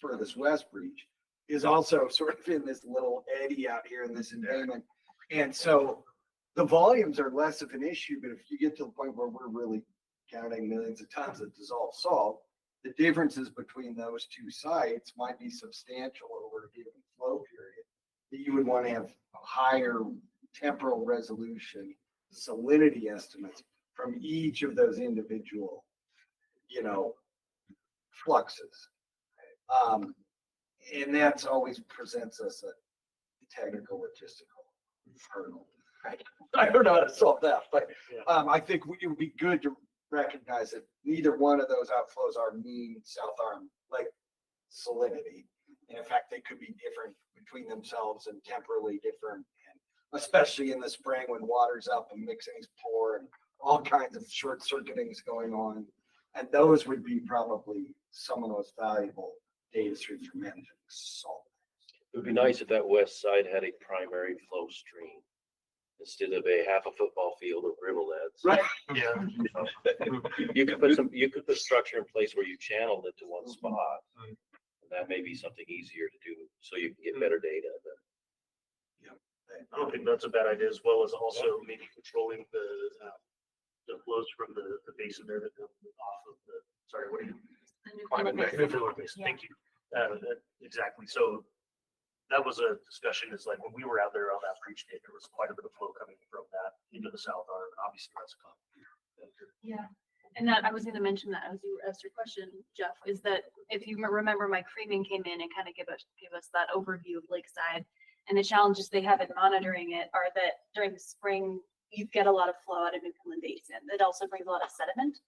furthest west breach is also sort of in this little eddy out here in this embayment. And so the volumes are less of an issue, but if you get to the point where we're really counting millions of tons of dissolved salt, the differences between those two sites might be substantial over a given flow period. That you would want to have higher temporal resolution salinity estimates from each of those individual, fluxes. And that's always presents us a technical logistical hurdle. I don't know how to solve that, but I think it would be good to recognize that neither one of those outflows are mean South Arm Lake salinity. And in fact, they could be different between themselves and temporally different, and especially in the spring when water's up and mixing's poor and all kinds of short circuitings going on. And those would be probably some of the most valuable data streams for managing salt. It would be nice if that west side had a primary flow stream instead of a half a football field of rivulets. Right. Yeah. You could put structure in place where you channeled it to one spot. And that may be something easier to do so you can get better data. I don't think that's a bad idea, as well as also maybe controlling the flows from the basin there that come off of the, sorry, what are you? Climate The filler basin, thank you. Exactly. So that was a discussion, is like when we were out there on that breach day, there was quite a bit of flow coming from that into the south arm. And obviously that's a Yeah. And that, I was going to mention that as you asked your question, Jeff, is that if you remember, Mike Freeman came in and kind of give us that overview of Lakeside, and the challenges they have in monitoring it are that during the spring, you get a lot of flow out of Newfoundland Basin. It also brings a lot of sediment,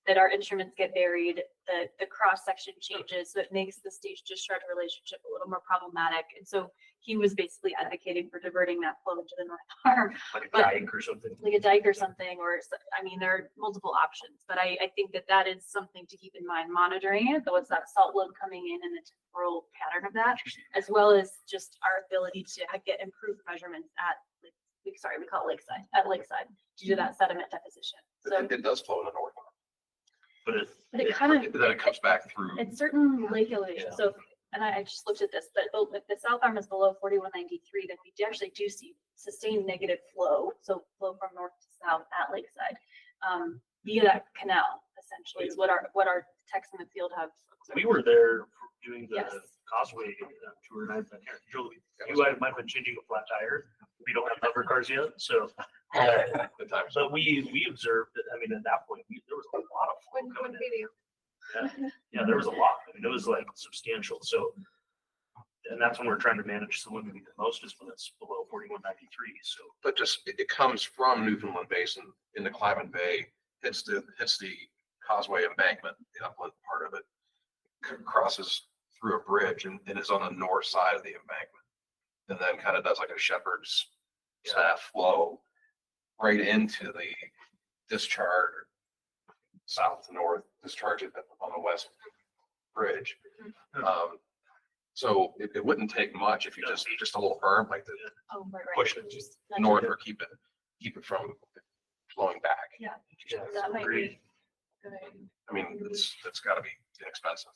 that our instruments get buried, the cross section changes, so it makes the stage discharge relationship a little more problematic. And so he was basically advocating for diverting that flow into the North Arm. like a dike or something. Like a dike or something, or, I mean, there are multiple options, but I think that is something to keep in mind, monitoring it, though it's that salt load coming in and the temporal pattern of that, as well as just our ability to get improved measurements at, we call it Lakeside, due to that sediment deposition. So It does flow in the north. but it kind of, Then it comes back through. it's certain lake elevation. So, and I just looked at this, but if the south arm is below 4193, then we actually do see sustained negative flow. So flow from north to south at Lakeside, via that canal, essentially, is what our techs in the field have observed. We were there doing the Yes. Causeway tour, and I can't, Julie, you might have been changing a flat tire. We don't have hover cars yet, so. But we observed that, I mean, at that point, there was a lot of flow coming in. Yeah, there was a lot. I mean, it was like substantial. So, and that's when we're trying to manage salinity the most, is when it's below 4193. So, But just, it comes from Newfoundland Basin into Klamath Bay, hits the Causeway embankment, the upland part of it, crosses through a bridge and is on the north side of the embankment. And then kind of does like a shepherd's staff flow right into the discharge, south to north, discharge it on the west bridge. So it wouldn't take much if you just a little berm like to push it north or keep it from flowing back. Yeah, that might be good. I mean, it's gotta be inexpensive.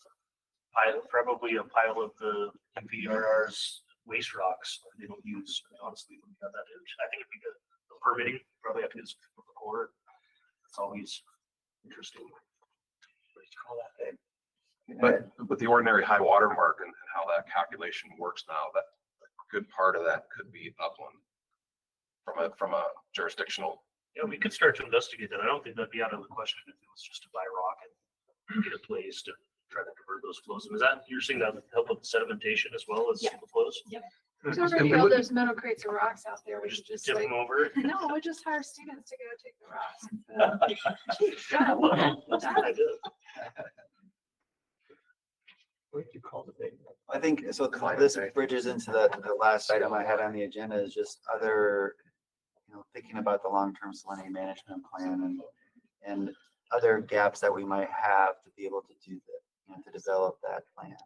probably a pile of the MPRR's waste rocks they don't use, honestly, when we got that in. I think it'd be good. The permitting, probably have to get some from the core. It's always interesting. What do you call that thing? But with the ordinary high water mark and how that calculation works now, that a good part of that could be upland from a jurisdictional. Yeah, we could start to investigate that. I don't think that'd be out of the question if it was just to buy rock and get it placed and try to divert those flows. And is that, you're saying that would help with sedimentation as well as the flows? Yep. There's already all those metal crates of rocks out there. We should just Tip like, them over? no, we just hire students to go take the rocks. That's a good idea. What did you call the thing? I think, so this bridges into the last item I had on the agenda is just other, thinking about the long-term salinity management plan and other gaps that we might have to be able to do that, to develop that plan.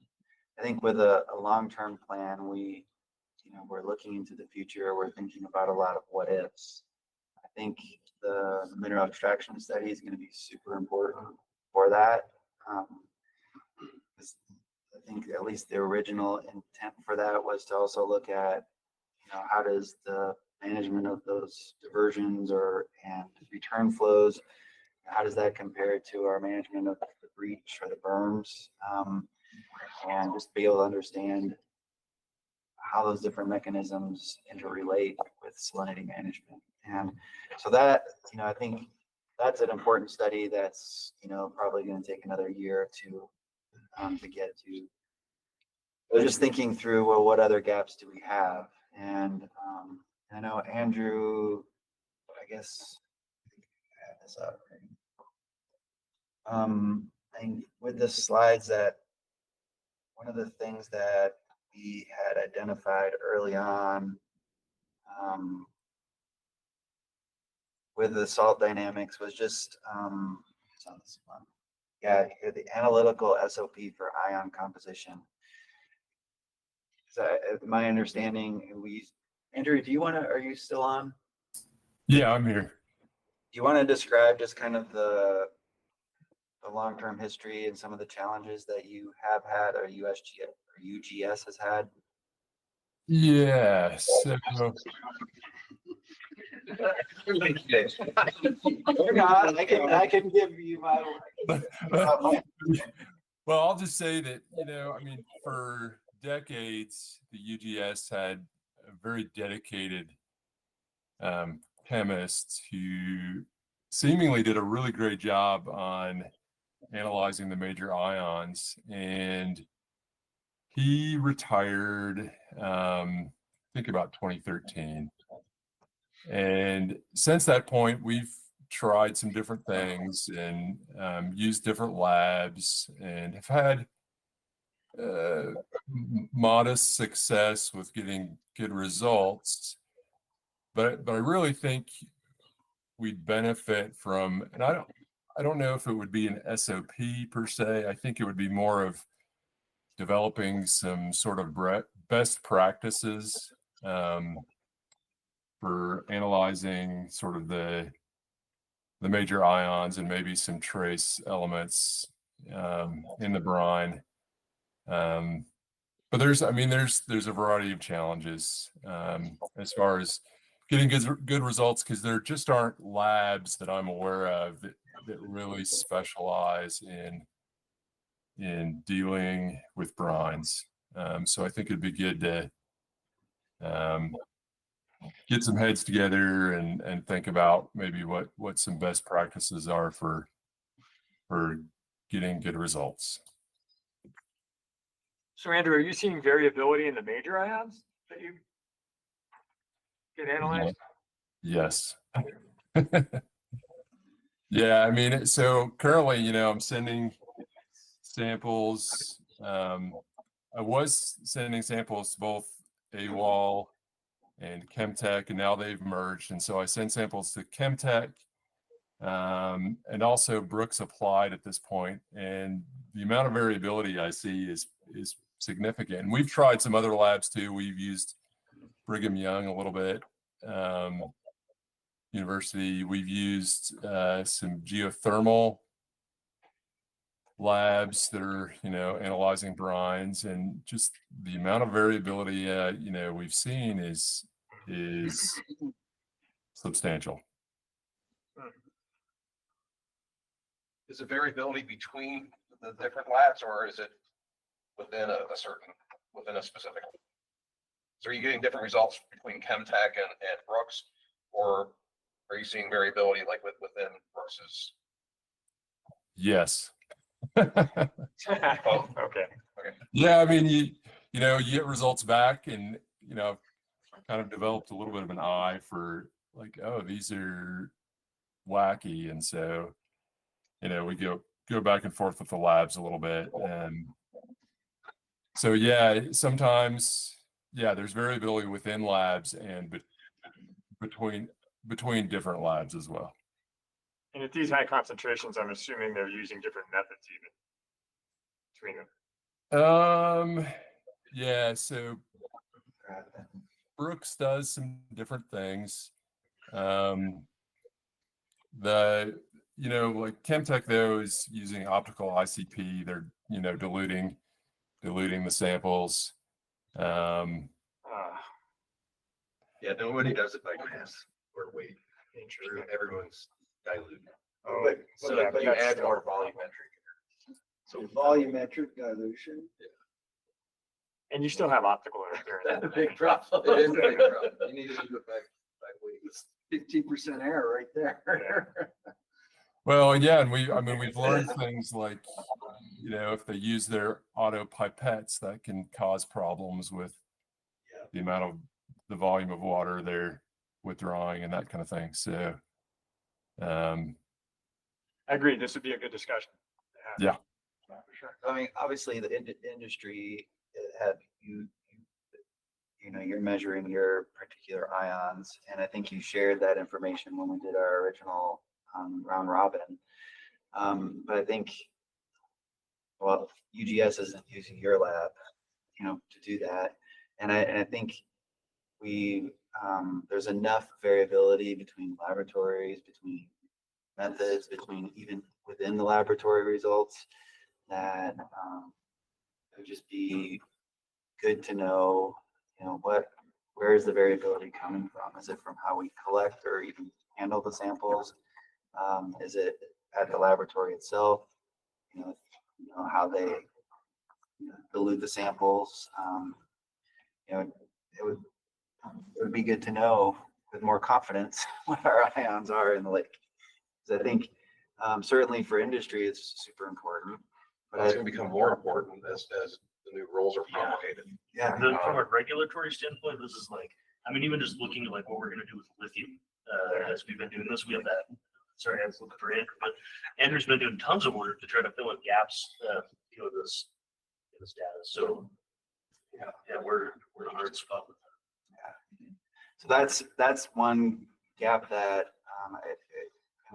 I think with a long-term plan, we're looking into the future. We're thinking about a lot of what ifs. I think the mineral extraction study is going to be super important for that. I think at least the original intent for that was to also look at, how does the management of those diversions and return flows, how does that compare to our management of the breach or the berms, and just be able to understand how those different mechanisms interrelate with salinity management. And so that, I think that's an important study that's, probably going to take another year or two to get to. But just thinking through, well, what other gaps do we have? And I know Andrew, I guess, I have this up. And with the slides, that one of the things that we had identified early on with the salt dynamics was just it's on this one. Yeah, here, the analytical SOP for ion composition. So my understanding, Andrew, are you still on? Yeah, I'm here. Do you want to describe just kind of the long-term history and some of the challenges that you have had, or USGS or UGS has had? Yeah, so Or not, I can give you my. well, I'll just say that, I mean, for decades, the UGS had a very dedicated chemist who seemingly did a really great job on analyzing the major ions, and he retired, I think about 2013. And since that point, we've tried some different things and used different labs and have had modest success with getting good results. But I really think we'd benefit from, and I don't know if it would be an SOP per se. I think it would be more of developing some sort of best practices for analyzing sort of the major ions and maybe some trace elements in the brine. But there's a variety of challenges as far as getting good results, because there just aren't labs that I'm aware of that really specialize in dealing with brines. So I think it'd be good to get some heads together and think about maybe what some best practices are for getting good results. So Andrew, are you seeing variability in the major ions that you get analyzed? Yes. Yeah, I mean, so currently, I'm sending samples. I was sending samples to both AWOL and Chemtech, and now they've merged. And so I send samples to Chemtech and also Brooks Applied at this point. And the amount of variability I see is significant. And we've tried some other labs too. We've used Brigham Young a little bit, University. We've used some geothermal labs that are, analyzing brines, and just the amount of variability, we've seen is substantial. Is it variability between the different labs, or is it within a specific? So are you getting different results between Chemtech and Brooks, or are you seeing variability like within Brooks's? Yes. Oh, okay. Yeah, I mean, you get results back, and I've kind of developed a little bit of an eye for like, oh, these are wacky, and so we go back and forth with the labs a little bit, and so yeah, sometimes there's variability within labs and between different labs as well. And at these high concentrations, I'm assuming they're using different methods even between them. Yeah, so Brooks does some different things. Like Chemtech though is using optical ICP. They're, diluting the samples. Yeah, nobody does it by mass or weight. Everyone's diluted. But you add more volumetric. So volumetric dilution. Yeah. And you still have optical interference. That's a big problem. It is a big problem. You need to do it by weight. 15% error right there. Well, yeah, and we've learned things like, if they use their auto pipettes, that can cause problems with the amount of the volume of water they're withdrawing and that kind of thing. So, I agree. This would be a good discussion. Yeah. For sure. I mean, obviously the industry have you're measuring your particular ions, and I think you shared that information when we did our original round robin. But I think, well, UGS isn't using your lab, to do that, and I think there's enough variability between laboratories, between methods, between even within the laboratory results, that it would just be good to know, you know, where is the variability coming from? Is it from how we collect or even handle the samples? Is it at the laboratory itself? You know how they dilute the samples. You know, it would be good to know with more confidence what our ions are in the lake. Because I think certainly for industry, it's super important. But It's going to become more important as the new rules are promulgated. Yeah. From a regulatory standpoint, this is like, I mean, even just looking at like what we're going to do with lithium, as we've been doing this, we have that. Sorry, I was looking for Andrew, but Andrew's been doing tons of work to try to fill in gaps, you know, this data. So yeah, we're in a hard spot with that. Yeah. So that's one gap that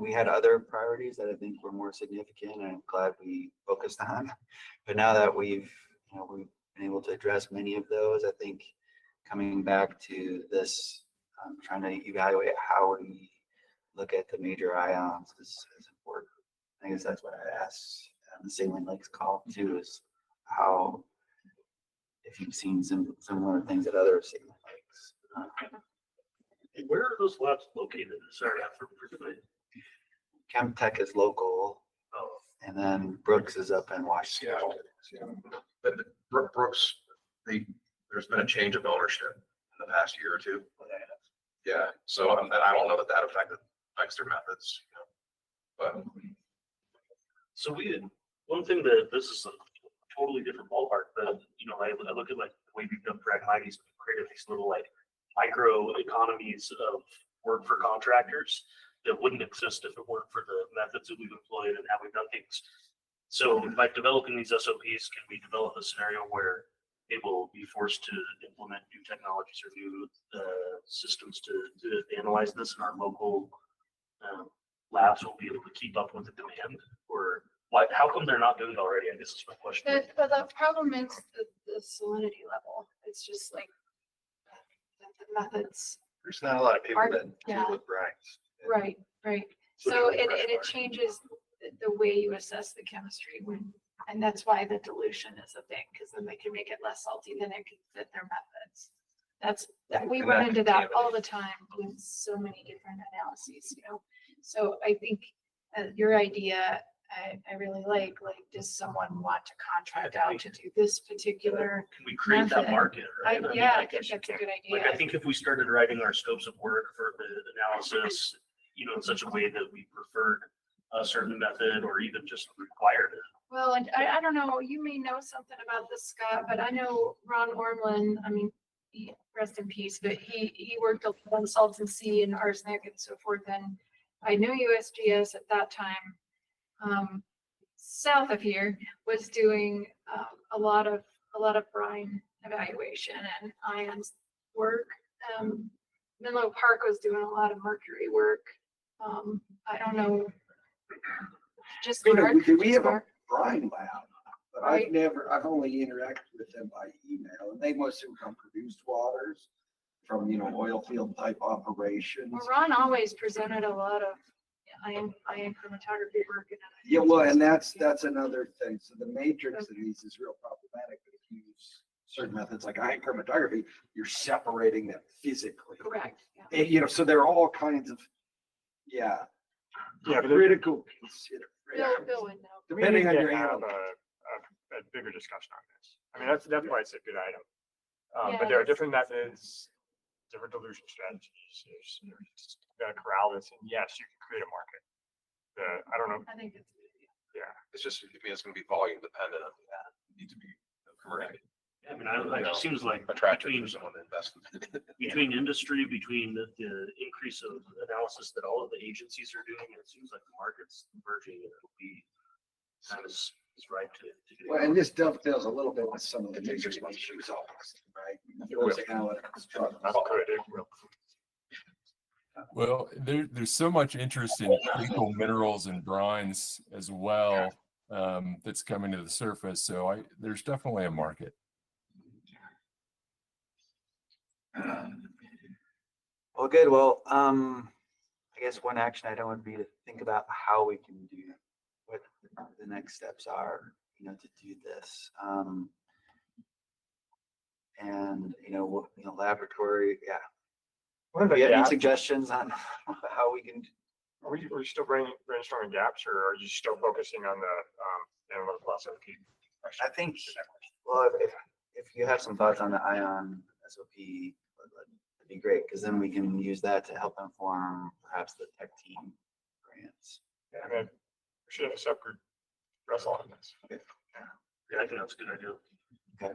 we had other priorities that I think were more significant, and I'm glad we focused on. But now that we've been able to address many of those, I think coming back to this, trying to evaluate how we look at the major ions is important. I guess that's what I asked the Saline Lakes call too, is how, if you've seen some similar things at other Saline Lakes. Hey, where are those labs located? Sorry, for Chemtech is local, oh, and then Brooks is up in Washington. But Brooks, there's been a change of ownership in the past year or two. Yeah, so I don't know that affects their methods, you know, but. So one thing that this is a totally different ballpark, but you know, I look at like the way we've done Pragmites, we've created these little like micro economies of work for contractors that wouldn't exist if it weren't for the methods that we've employed and how we've done things. So by developing these SOPs, can we develop a scenario where it will be forced to implement new technologies or new systems to analyze this, and our local labs will be able to keep up with the demand? Or how come they're not doing it already? I guess is my question. But the problem is the salinity level. It's just like the methods. There's not a lot of people Are- that yeah. deal with brines. Right. So it changes the way you assess the chemistry and that's why the dilution is a thing, because then they can make it less salty than it can fit their methods. We And run that into that all the contaminates. time with so many different analyses, you know? So I think your idea, I really like, does someone want to contract out to do this particular? Can we create that method? market? Right? I think that's a good idea. Like, I think if we started writing our scopes of work for the analysis, you know, in such a way that we preferred a certain method or even just required it. Well, and I don't know, you may know something about this, Scott, but I know Ron Ormland, I mean, rest in peace, but he worked on salts and sea and arsenic and so forth. And I know USGS at that time, south of here, was doing a lot of brine evaluation and ions work. Menlo Park was doing a lot of mercury work. I don't know. Just You know, Mark, we just have a Mark. brine lab, but Right. I've only interacted with them by email, and they must have come produced waters from, oil field type operations. Well, Ron always presented a lot of ion chromatography work. Yeah, well, and that's another thing. So the matrix of these is real problematic. But if you use certain methods like ion chromatography, you're separating them physically. Correct. Yeah. And, so there are all kinds of, but critical considerations. Bill would know. Depending on we need your to have animal. a bigger discussion on this. I mean, that's why it's a good item. Yeah, But there are that's- different methods, different dilution strategies. You gotta corral this, and yes, you can create a market. I don't know. I think it's a good idea. Yeah. It's just, it's gonna be volume dependent. Need to be correct. I mean, it just seems like Attractive between for someone to invest in. between industry, between the increase of analysis that all of the agencies are doing, it seems like the market's converging and it'll be kind of is right to get it Well, and this dovetails a little bit with some of the major issues, right? Those analytics struggle. Well, there's so much interest in critical minerals and brines as well that's coming to the surface. So there's definitely a market. Well, good. Well, I guess one action item would be to think about how we can do what the next steps are, to do this. and, laboratory, yeah. One of Do the you have any gaps, suggestions on how we can, are we still brainstorming gaps, or are you still focusing on the analytical SOP? I think, well, if you have some thoughts on the ION SOP, that'd be great, because then we can use that to help inform perhaps the tech team grants. Yeah, I mean, we should have a separate wrestle on this. Okay. Yeah, I think that's a good idea. Okay.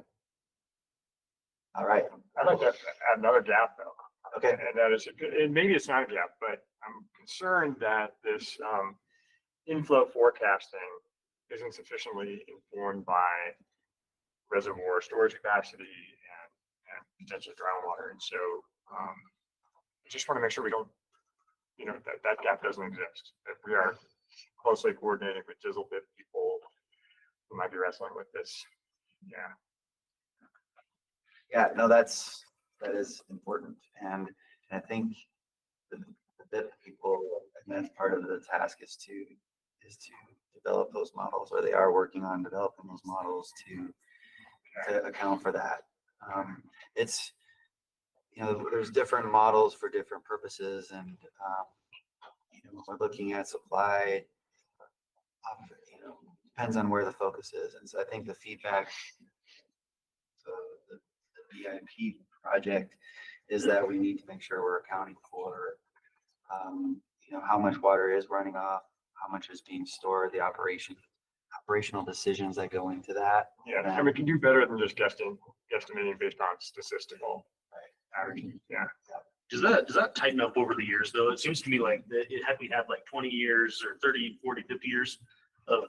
All right. I'd like to add another gap though. Okay. And that is, and maybe it's not a gap, but I'm concerned that this inflow forecasting isn't sufficiently informed by reservoir storage capacity and potentially groundwater. And so I just want to make sure we don't, that gap doesn't exist. That we are closely coordinating with Jizzle bit people who might be wrestling with this. Yeah. Yeah, no, that is important. And I think the bit people, and that's part of the task is to develop those models, or they are working on developing those models to account for that. It's, there's different models for different purposes, and we're looking at supply, depends on where the focus is. And so I think the feedback, so the BIP project is that we need to make sure we're accounting for, how much water is running off, how much is being stored, the operational decisions that go into that. Yeah, and we can do better than just guesstimating based on statistical averages. Yeah. Does that tighten up over the years though? It seems to me like we had like 20 years or 30, 40, 50 years of,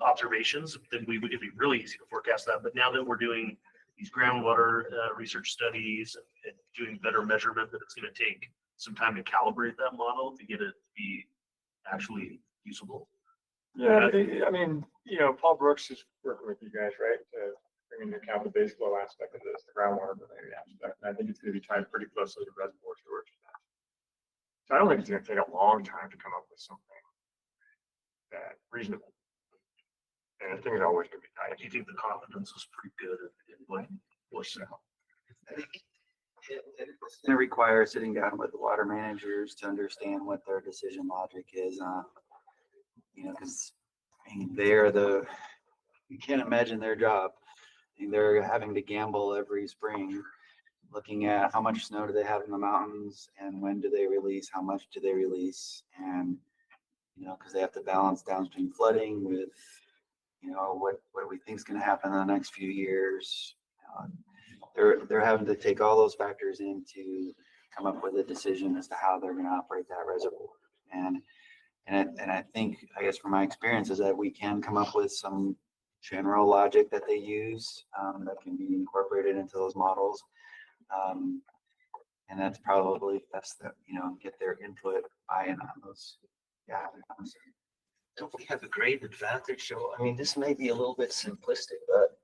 observations, then it'd be really easy to forecast that. But now that we're doing these groundwater research studies and doing better measurement, that it's going to take some time to calibrate that model to get it to be actually usable. Yeah, I mean, Paul Brooks is working with you guys, right, to bring into account the base flow aspect of this, the groundwater related aspect. And I think it's going to be tied pretty closely to reservoir storage. So I don't think it's going to take a long time to come up with something that reasonable. And I think it's always going to be tight. Do you think the confidence is pretty good in what was out? I think it's going to require sitting down with the water managers to understand what their decision logic is on, because you can't imagine their job. They're having to gamble every spring, looking at how much snow do they have in the mountains and when do they release, how much do they release, and because they have to balance downstream flooding with what do we think is going to happen in the next few years. They're having to take all those factors in to come up with a decision as to how they're going to operate that reservoir. And I think, I guess from my experience, is that we can come up with some general logic that they use that can be incorporated into those models. And that's probably best that, get their input, buy-in on those. Yeah. Don't we have a great advantage? So, I mean, this may be a little bit simplistic, but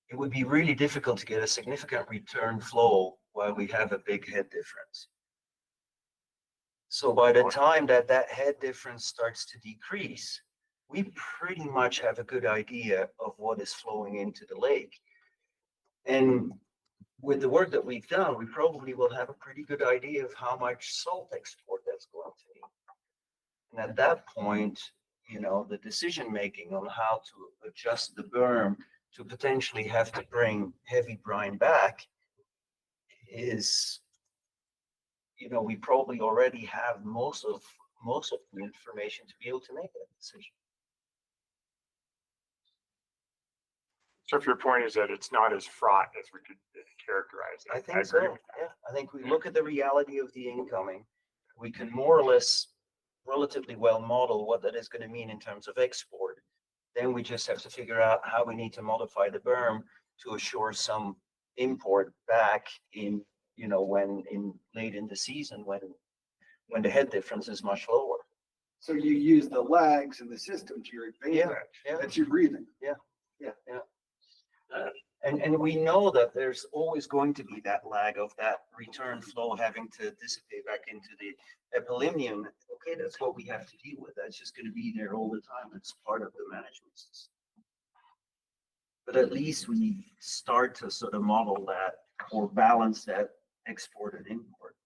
it would be really difficult to get a significant return flow while we have a big head difference. So by the time that head difference starts to decrease, we pretty much have a good idea of what is flowing into the lake. And with the work that we've done, we probably will have a pretty good idea of how much salt export that's going to be. And at that point, the decision making on how to adjust the berm to potentially have to bring heavy brine back is, we probably already have most of the information to be able to make that decision. So if your point is that it's not as fraught as we could characterize it. I think so. Yeah, I think we look at the reality of the incoming. We can more or less relatively well model what that is going to mean in terms of export. Then we just have to figure out how we need to modify the berm to assure some import back in, when late in the season when the head difference is much lower. So you use the lags in the system to your advantage. Yeah. That's your breathing. Yeah. And we know that there's always going to be that lag of that return flow having to dissipate back into the epilymnium. Okay, that's what we have to deal with. That's just going to be there all the time. It's part of the management system. But at least we start to sort of model that or balance that export and import.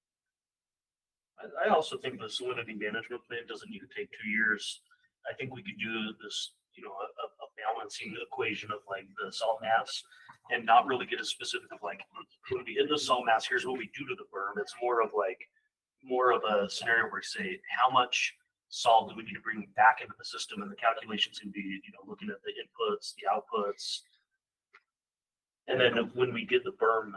I also think the salinity management plan doesn't need to take 2 years. I think we could do this, you know, a balancing equation of like the salt mass and not really get as specific of like, when we hit the salt mass, here's what we do to the berm. It's more of a scenario where we say, how much salt do we need to bring back into the system? And the calculations can be, you know, looking at the inputs, the outputs. And then when we get the berm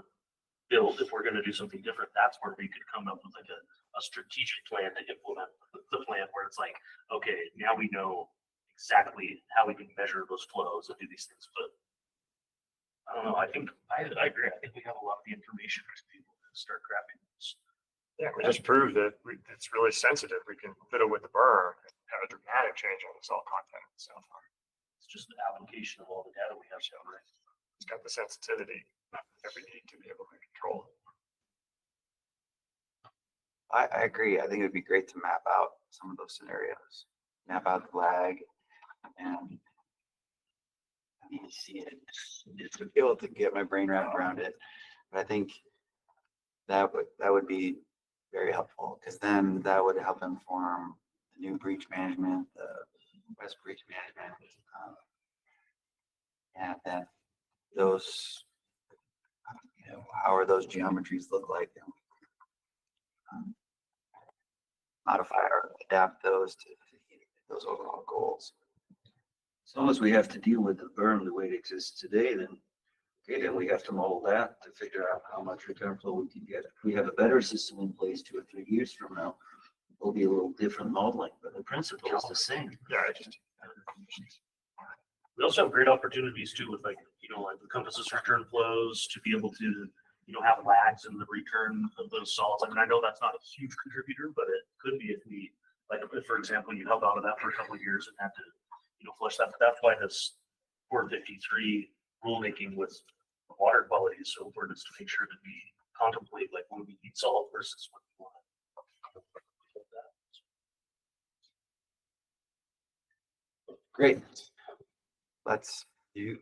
built, if we're going to do something different, that's where we could come up with like a strategic plan to implement the plan where it's like, okay, now we know exactly how we can measure those flows and do these things. But I don't know. I think I agree. I think we have a lot of the information to be able to start grabbing this. Yeah, we just proved that it's really sensitive. We can fiddle with the berm and have a dramatic change on the salt content of the South Farm. It's just the application of all the data we have. So, right? It's got the sensitivity that we need to be able to control it. I agree. I think it'd be great to map out some of those scenarios, map out the lag, and I need to see it to be able to get my brain wrapped around it. But I think that would be very helpful, because then that would help inform the new breach management, the west breach management, and then those, you know, how are those geometries look like? Modify or adapt those to those overall goals. As long as we have to deal with the berm the way it exists today, then okay, then we have to model that to figure out how much return flow we can get. If we have a better system in place 2 or 3 years from now, it'll be a little different modeling, but the principle is the same. Yeah, we also have great opportunities too with like, you know, like Compass's return flows to be able to, you know, have lags in the return of those salts. I mean, I know that's not a huge contributor, but it could be if we, like, if, for example, you held on to that for a couple of years and had to, you know, flush that. But that's why this 453 rulemaking with water quality is so important, is to make sure that we contemplate like when we need salt versus when we want it. Great. Let's do.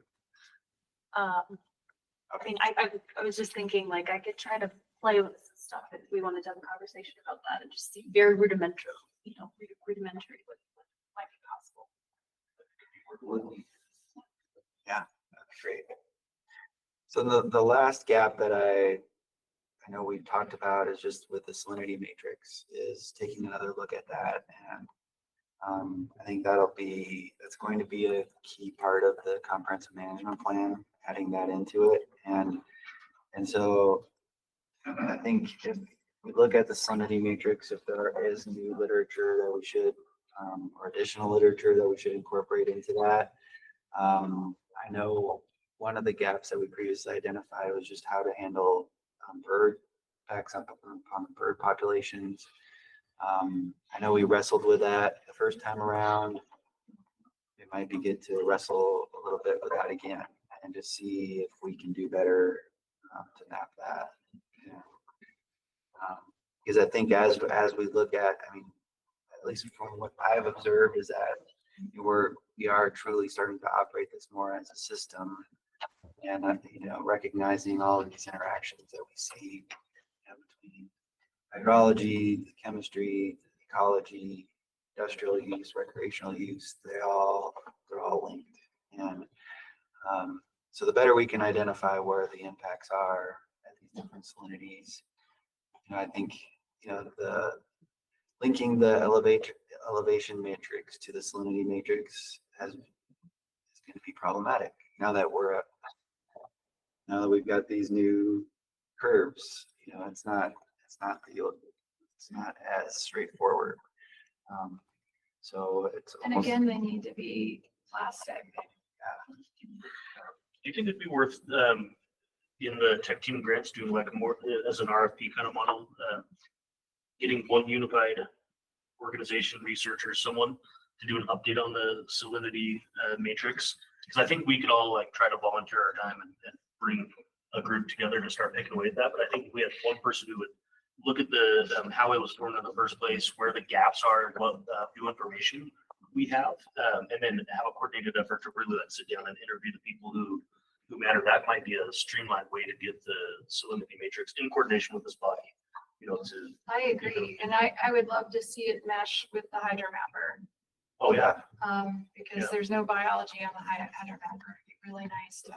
I mean, I was just thinking, like, I could try to play with some stuff if we wanted to have a conversation about that and just see very rudimentary, you know, rudimentary what might be possible. Yeah, that's great. So the last gap that I know we talked about is just with the salinity matrix, is taking another look at that. And I think that's going to be a key part of the comprehensive management plan, adding that into it. And so I think if we look at the salinity matrix, if there is new literature that we should, or additional literature that we should incorporate into that. I know one of the gaps that we previously identified was just how to handle bird effects on the bird populations. I know we wrestled with that the first time around. It might be good to wrestle a little bit with that again and just see if we can do better to map that. Because I think as we look at, I mean, at least from what I've observed, is that we are truly starting to operate this more as a system, and you know, recognizing all of these interactions that we see, you know, between hydrology, the chemistry, the ecology, industrial use, recreational use, they're all linked. And so the better we can identify where the impacts are at these different salinities, you know, I think, you know, the linking the elevation matrix to the salinity matrix is going to be problematic now that we've got these new curves. You know, it's not as straightforward. So it's And almost, again, they need to be plastic. Do you think it'd be worth in the tech team grants doing like a more as an RFP kind of model, getting one unified organization, researcher, someone to do an update on the salinity matrix? Because I think we could all like try to volunteer our time and bring a group together to start picking away at that. But I think if we had one person who would look at the how it was formed in the first place, where the gaps are, and what new information we have, and then have a coordinated effort to really sit down and interview the people who who matter, that might be a streamlined way to get the salinity matrix in coordination with this body, you know, to. I agree, and I would love to see it mesh with the hydromapper. Oh, yeah. Because Yeah. there's no biology on the hydromapper. It'd be really nice to.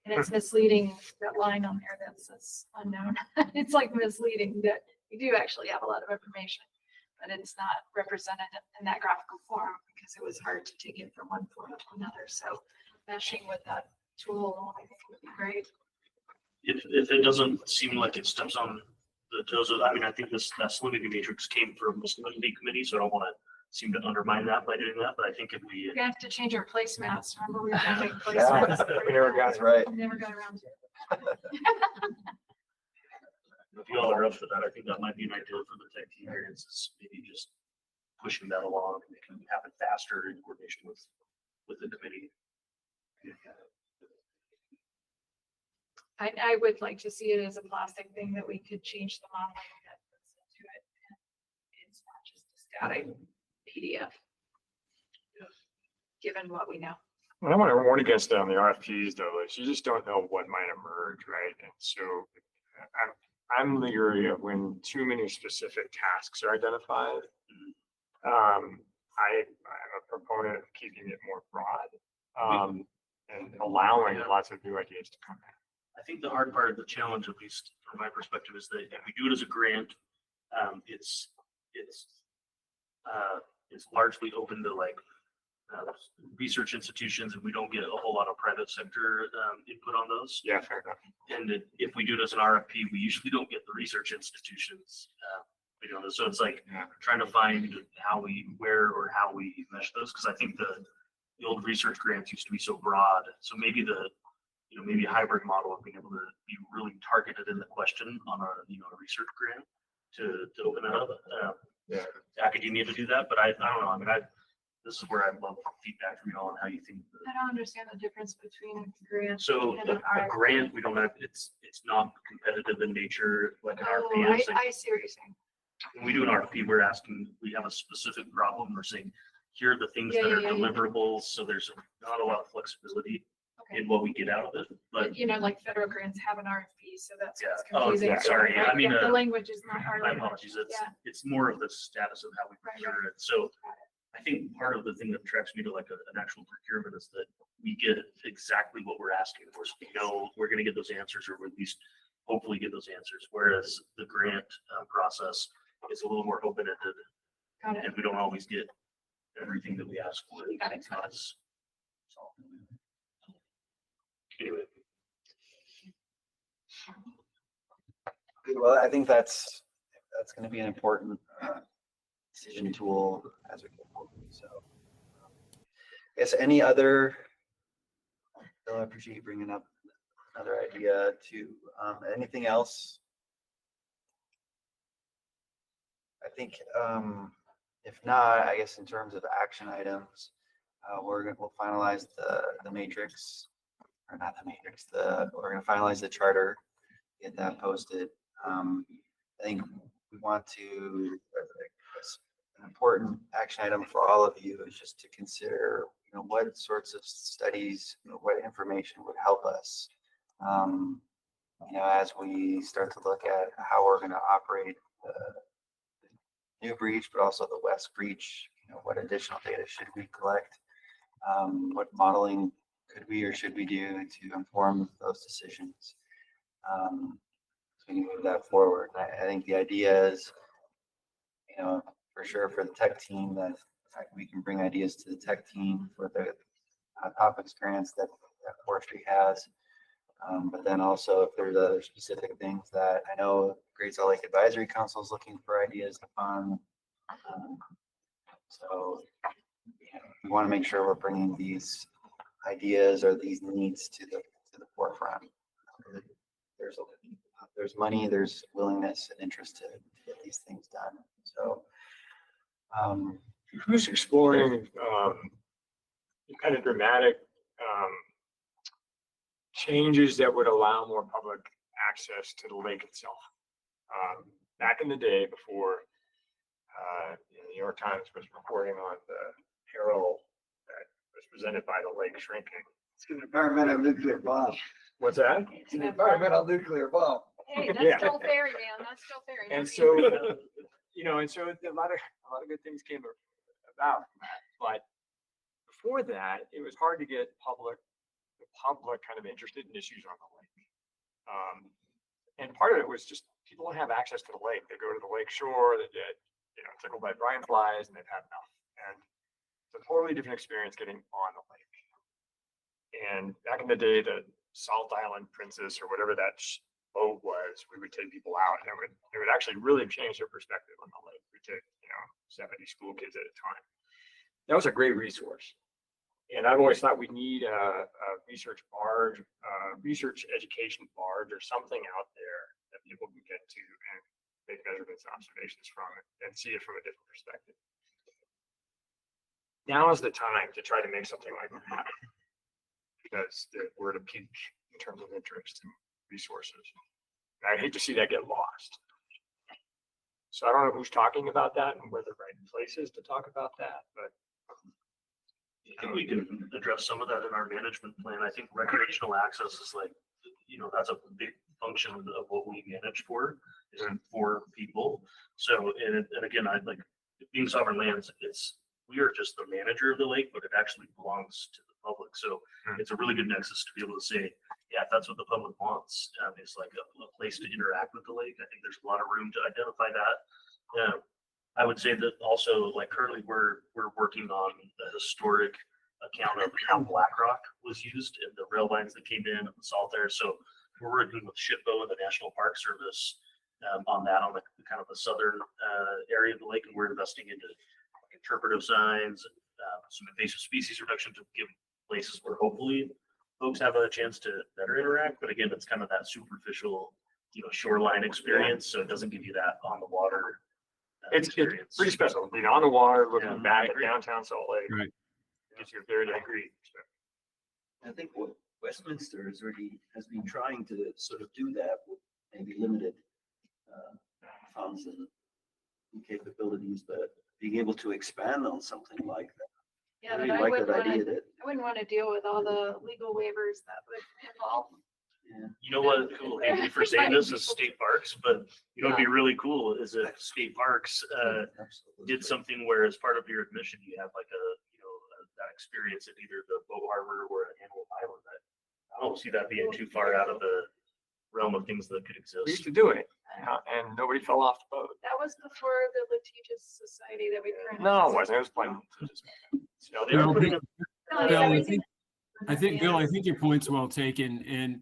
And it's misleading, that line on there that says unknown. It's like misleading that we do actually have a lot of information, but it's not represented in that graphical form because it was hard to take it from one form to another. So meshing with that tool, I think would be great. If it doesn't seem like it steps on the toes of, I mean, I think that salinity matrix came from the salinity committee, so I don't want to seem to undermine that by doing that, but I think if we. We have to change our placemats. Remember we were going to make Yeah. placemats? We never got it right. We never got around to it. If you all are up for that, I think that might be an idea for the tech team here, is maybe just pushing that along and making it happen faster in coordination with the committee. I would like to see it as a plastic thing that we could change the modeling that goes into it. It's not just a static PDF. Given what we know. I don't want to warn against that on the RFPs though, like you just don't know what might emerge, right? And so I'm leery of when too many specific tasks are identified. I'm a proponent of keeping it more broad and allowing lots of new ideas to come in. I think the hard part of the challenge, at least from my perspective, is that if we do it as a grant, it's largely open to like research institutions, and we don't get a whole lot of private sector input on those. Yeah, fair enough. And if we do it as an RFP, we usually don't get the research institutions. You know, so it's like trying to find where or how we mesh those, because I think the old research grants used to be so broad. So maybe maybe a hybrid model of being able to be really targeted in the question on a research grant to open it up. Academia to do that, but I don't know. I mean, this is where I'd love feedback from you all on how you think. I don't understand the difference between a grant So and an a grant, we don't have, it's not competitive in nature like an Oh, RFP is. I see what you're saying. When we do an RFP, we have a specific problem. We're saying, here are the things that are deliverables. So there's not a lot of flexibility in what we get out of it. But like federal grants have an RFP, so that's what's Oh, confusing. yeah, sorry. Right? I mean, The language is not our my language. apologies. Yeah. It's more of the status of how we procure it. So I think part of the thing that attracts me to like an actual procurement is that we get exactly what we're asking for. So we know we're going to get those answers, or at least hopefully get those answers. Whereas the grant process is a little more open-ended, and we don't always get everything that we ask for. It's not as anyway. Good. Well, I think that's going to be an important decision tool as we go forward. So, I guess any other, Bill, I appreciate you bringing up another idea to anything else? I think if not, I guess in terms of action items, we'll finalize the matrix, or not the matrix. We're going to finalize the charter, get that posted. I think we want to. An important action item for all of you is just to consider, what sorts of studies, what information would help us, as we start to look at how we're going to operate the new breach, but also the west breach. What additional data should we collect? What modeling could we or should we do to inform those decisions? So we can move that forward. I think the idea is, for sure for the tech team, that we can bring ideas to the tech team for the top experience that Forestry has. But then also if there's other specific things that I know Great Salt Lake Advisory Council is looking for ideas upon. So we want to make sure we're bringing these ideas or these needs to the forefront. There's money, there's willingness and interest to get these things done. So who's exploring kind of dramatic changes that would allow more public access to the lake itself? Back in the day, before the New York Times was reporting on the peril that was presented by the lake shrinking, It's an environmental nuclear bomb. What's that? It's an environmental nuclear bomb. Hey, Yeah. that's Joel Ferry, man. That's Joel Ferry. And so, and so a lot of good things came about from that. But before that, it was hard to get the public kind of interested in issues on the lake. And part of it was just people don't have access to the lake. They go to the lake shore, they get, tickled by brine flies, and they've had enough. And it's a totally different experience getting on the lake. And back in the day, the Salt Island Princess or whatever that boat was, we would take people out, and it would actually really change their perspective on the lake. We took 70 school kids at a time. That was a great resource. And I've always thought we need a research barge, research education barge or something out there that people can get to and make measurements and observations from it and see it from a different perspective. Now is the time to try to make something like that happen, because we're at a peak in terms of interest and resources. I hate to see that get lost. So I don't know who's talking about that and where the right place is to talk about that, but I think we can address some of that in our management plan. I think recreational access is that's a big function of what we manage for, is for people. So, and again, I'd like, being sovereign lands, we are just the manager of the lake, but it actually belongs to the public. So it's a really good nexus to be able to say, yeah, if that's what the public wants, it's like a place to interact with the lake. I think there's a lot of room to identify that. I would say that also, like currently we're working on the historic account of how Black Rock was used and the rail lines that came in and the salt there. So we're working with SHPO and the National Park Service on that, on the kind of the southern area of the lake, and we're investing into interpretive signs, some invasive species reduction to give places where hopefully folks have a chance to better interact. But again, it's kind of that superficial, shoreline experience, so it doesn't give you that on the water. it's pretty special. Being on the water, looking back at downtown Salt Lake. Right. Gives you a very different I think what Westminster has been trying to sort of do that with maybe limited funds and capabilities, but being able to expand on something like that. Yeah, I but really I like wouldn't that wanna, idea that, I wouldn't want to deal with all the legal waivers that would involve. You know what, cool, thank you for saying this is state parks, but it'd be really cool is if state parks did something where as part of your admission, you have like that experience at either the boat harbor or an Antelope Island. I don't see that being too far out of the realm of things that could exist. We used to do it, and nobody fell off the boat. That was before the litigious society that we currently. No, it wasn't. It was plenty. Bill, I think your point's well taken, and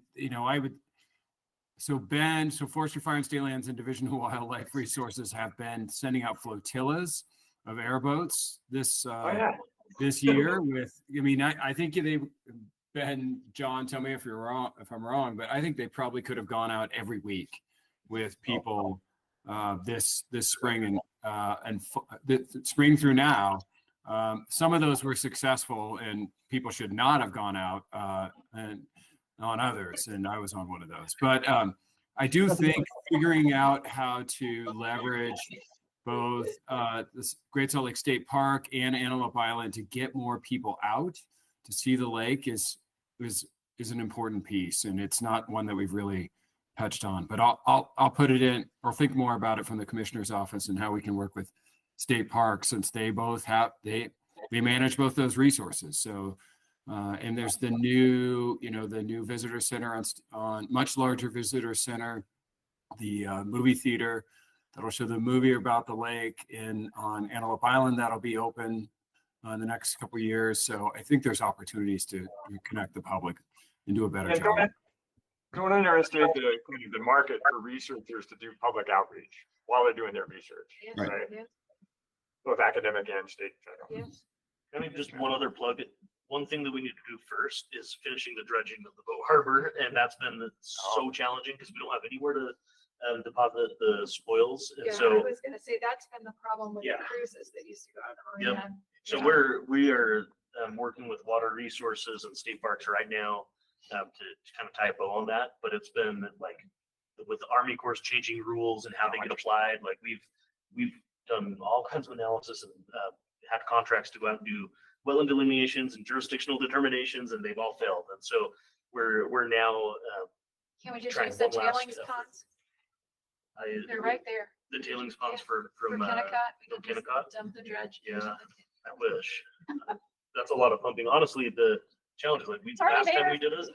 Forestry, Fire and State Lands and Division of Wildlife Resources have been sending out flotillas of airboats this year I think they've been, John, tell me if I'm wrong, but I think they probably could have gone out every week with people this spring and the spring through now. Some of those were successful, and people should not have gone out and on others, and I was on one of those. But I do think figuring out how to leverage both this Great Salt Lake State Park and Antelope Island to get more people out to see the lake is an important piece, and it's not one that we've really touched on. But I'll put it in, or think more about it from the commissioner's office and how we can work with state parks, since they both have they manage both those resources. So and there's the new visitor center on much larger visitor center, the movie theater that'll show the movie about the lake on Antelope Island that'll be open in the next couple of years. So I think there's opportunities to connect the public and do a better job. Don't underestimate the market for researchers to do public outreach while they're doing their research. Yes, right? yes, Both academic and state federal. yes. I mean, just one other plug. One thing that we need to do first is finishing the dredging of the boat harbor, and that's been so challenging because we don't have anywhere to deposit the spoils. And Yeah, so I was gonna say, that's been the problem with the cruises that used to go out of Yep. Marina. So we are working with water resources and state parks right now to kind of tie a bow on that. But it's been like with the Army Corps changing rules and how they get applied. Like we've done all kinds of analysis and had contracts to go out and do wetland delineations and jurisdictional determinations, and they've all failed. And so we're now, Can we just trying use the one last tailings effort. ponds? I, They're right there. the tailings ponds For from Kennecott, we from could just Kennecott. dump the dredge. Yeah, I wish. That's a lot of pumping. Honestly, the challenge is like It's already last time there. we did it,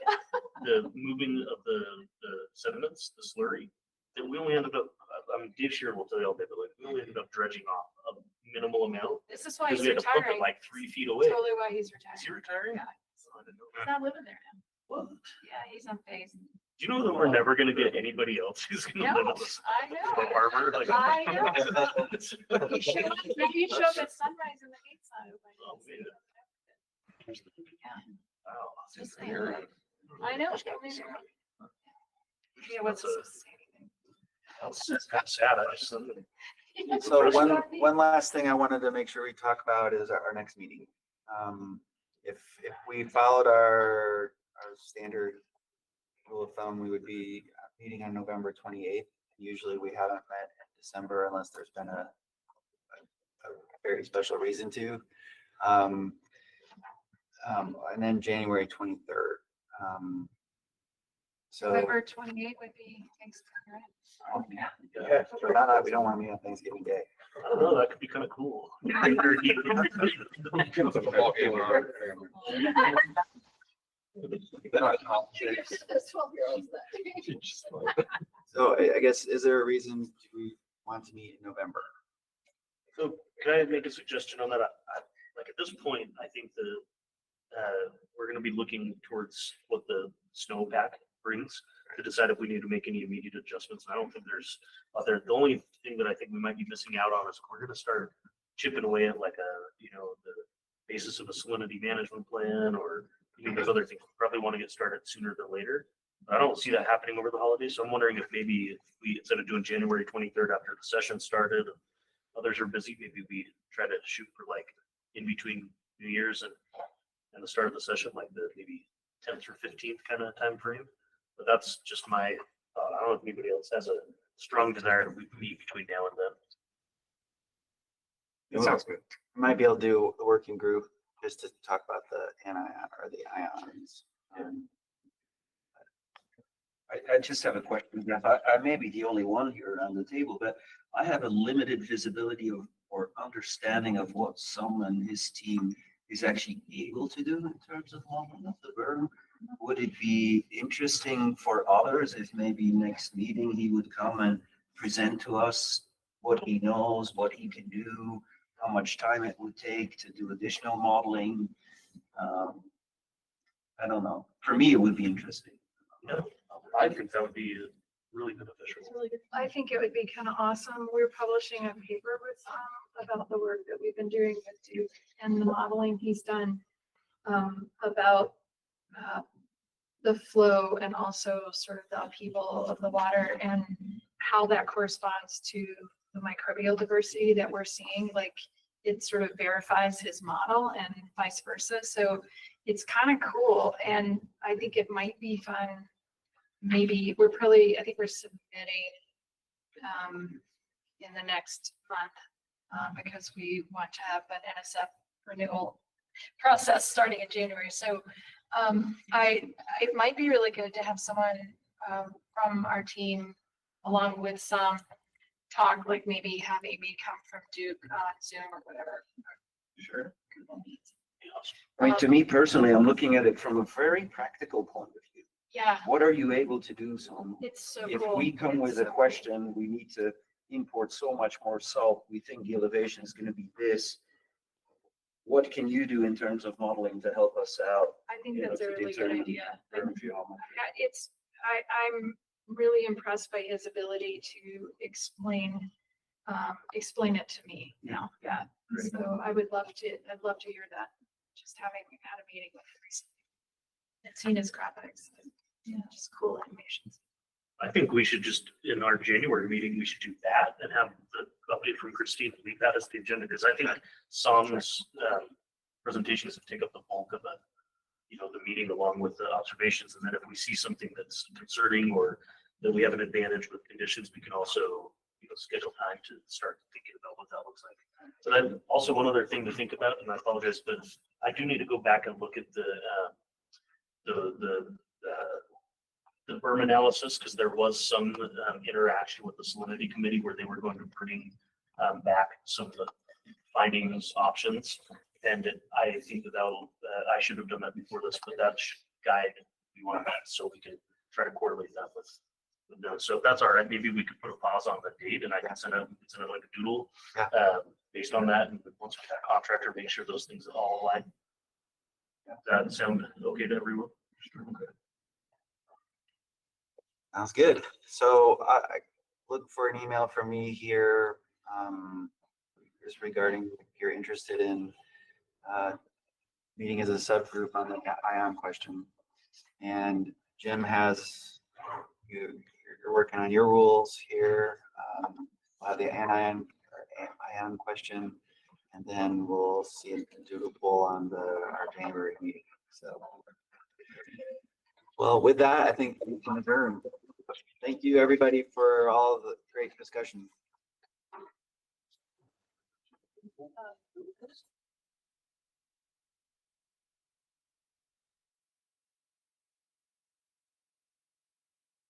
the moving of the sediments, the slurry, that we only ended up, Dave Sheeran will tell you all day, but like we only ended up dredging off a minimal amount. This is why Because he's we had to pump it retiring. like 3 feet away. Totally why he's retiring. Is he retiring? Yeah. Oh, I didn't know He's that. not living there now. What? Yeah, he's on phase. Do you know that we're never gonna get anybody else who's gonna live No, at this I know. harbor? Like, I know. He showed up, maybe he'd show up at sunrise and the gates not open. Oh, man. Yeah. Wow. Just saying. I know. Yeah, what's That's That's kind of sad. I just, So one last thing I wanted to make sure we talk about is our next meeting. If we followed our standard rule of thumb, we would be meeting on November 28th. Usually we haven't met in December unless there's been a very special reason to. And then January 23rd. So November 28 would be Thanksgiving, right? oh, yeah, we don't want to meet on Thanksgiving Day. I don't know, that could be kind of cool. So I guess, is there a reason do we want to meet in November? So can I make a suggestion on that? Like at this point, I think that we're gonna be looking towards what the snowpack brings to decide if we need to make any immediate adjustments. I don't think there's, the only thing that I think we might be missing out on is we're gonna start chipping away at like the basis of a salinity management plan, or there's other things. We probably want to get started sooner than later. I don't see that happening over the holidays. So I'm wondering if maybe if we, instead of doing January 23rd after the session started, others are busy, maybe we try to shoot for like in between New Year's and the start of the session, like the maybe 10th or 15th kind of time frame. But that's just my thought. I don't know if anybody else has a strong desire to meet between now and then. It sounds good. Might be able to do a working group just to talk about the anion or the ions. I just have a question, Jeff. I may be the only one here around the table, but I have a limited visibility of or understanding of what Sam and his team is actually able to do in terms of modeling of the berm. Would it be interesting for others if maybe next meeting he would come and present to us what he knows, what he can do, how much time it would take to do additional modeling? I don't know. For me, it would be interesting. Yeah, I think that would be really beneficial. I think it would be kind of awesome. We're publishing a paper with about the work that we've been doing with Duke and the modeling he's done about the flow and also sort of the upheaval of the water and how that corresponds to the microbial diversity that we're seeing. Like it sort of verifies his model and vice versa. So it's kind of cool. And I think it might be fun. Maybe I think we're submitting in the next month because we want to have an NSF renewal process starting in January. So it might be really good to have someone from our team along with some talk, like maybe have Amy come from Duke on Zoom or whatever. Sure. I mean, to me personally, I'm looking at it from a very practical point of view. Yeah. What are you able to do? So It's so if cool. we come with a question, we need to import so much more salt. We think the elevation is going to be this. What can you do in terms of modeling to help us out? I think that's a really good idea. Berm geometry? I'm really impressed by his ability to explain it to me now. Yeah. Great. So I'd love to hear that. Just having had a meeting with him recently and seen his graphics. Yeah, just cool animations. I think we should just, in our January meeting, we should do that and have the update from Christine, leave that as the agenda, because I think Sam's presentations take up the bulk of the meeting along with the observations. And then if we see something that's concerning or that we have an advantage with conditions, we can also, schedule time to start thinking about what that looks like. So then also one other thing to think about, and I apologize, but I do need to go back and look at the Berm analysis, because there was some interaction with the Salinity committee where they were going to bring back some of the findings options. And I think that I should have done that before this, but that should guide we want to, so we can try to correlate that with those. So if that's all right, maybe we could put a pause on the date and I can send out like a doodle based on that. And once we have a contractor, make sure those things all align. Does that sound okay to everyone? Okay. Sounds good. So I look for an email from me here, just regarding if you're interested in meeting as a subgroup on the ion question. And Jim has, you're working on your rules here. We'll have the anion question, and then we'll see a doodle poll on our January meeting. So, well, with that, I think we can adjourn. Thank you, everybody, for all the great discussion.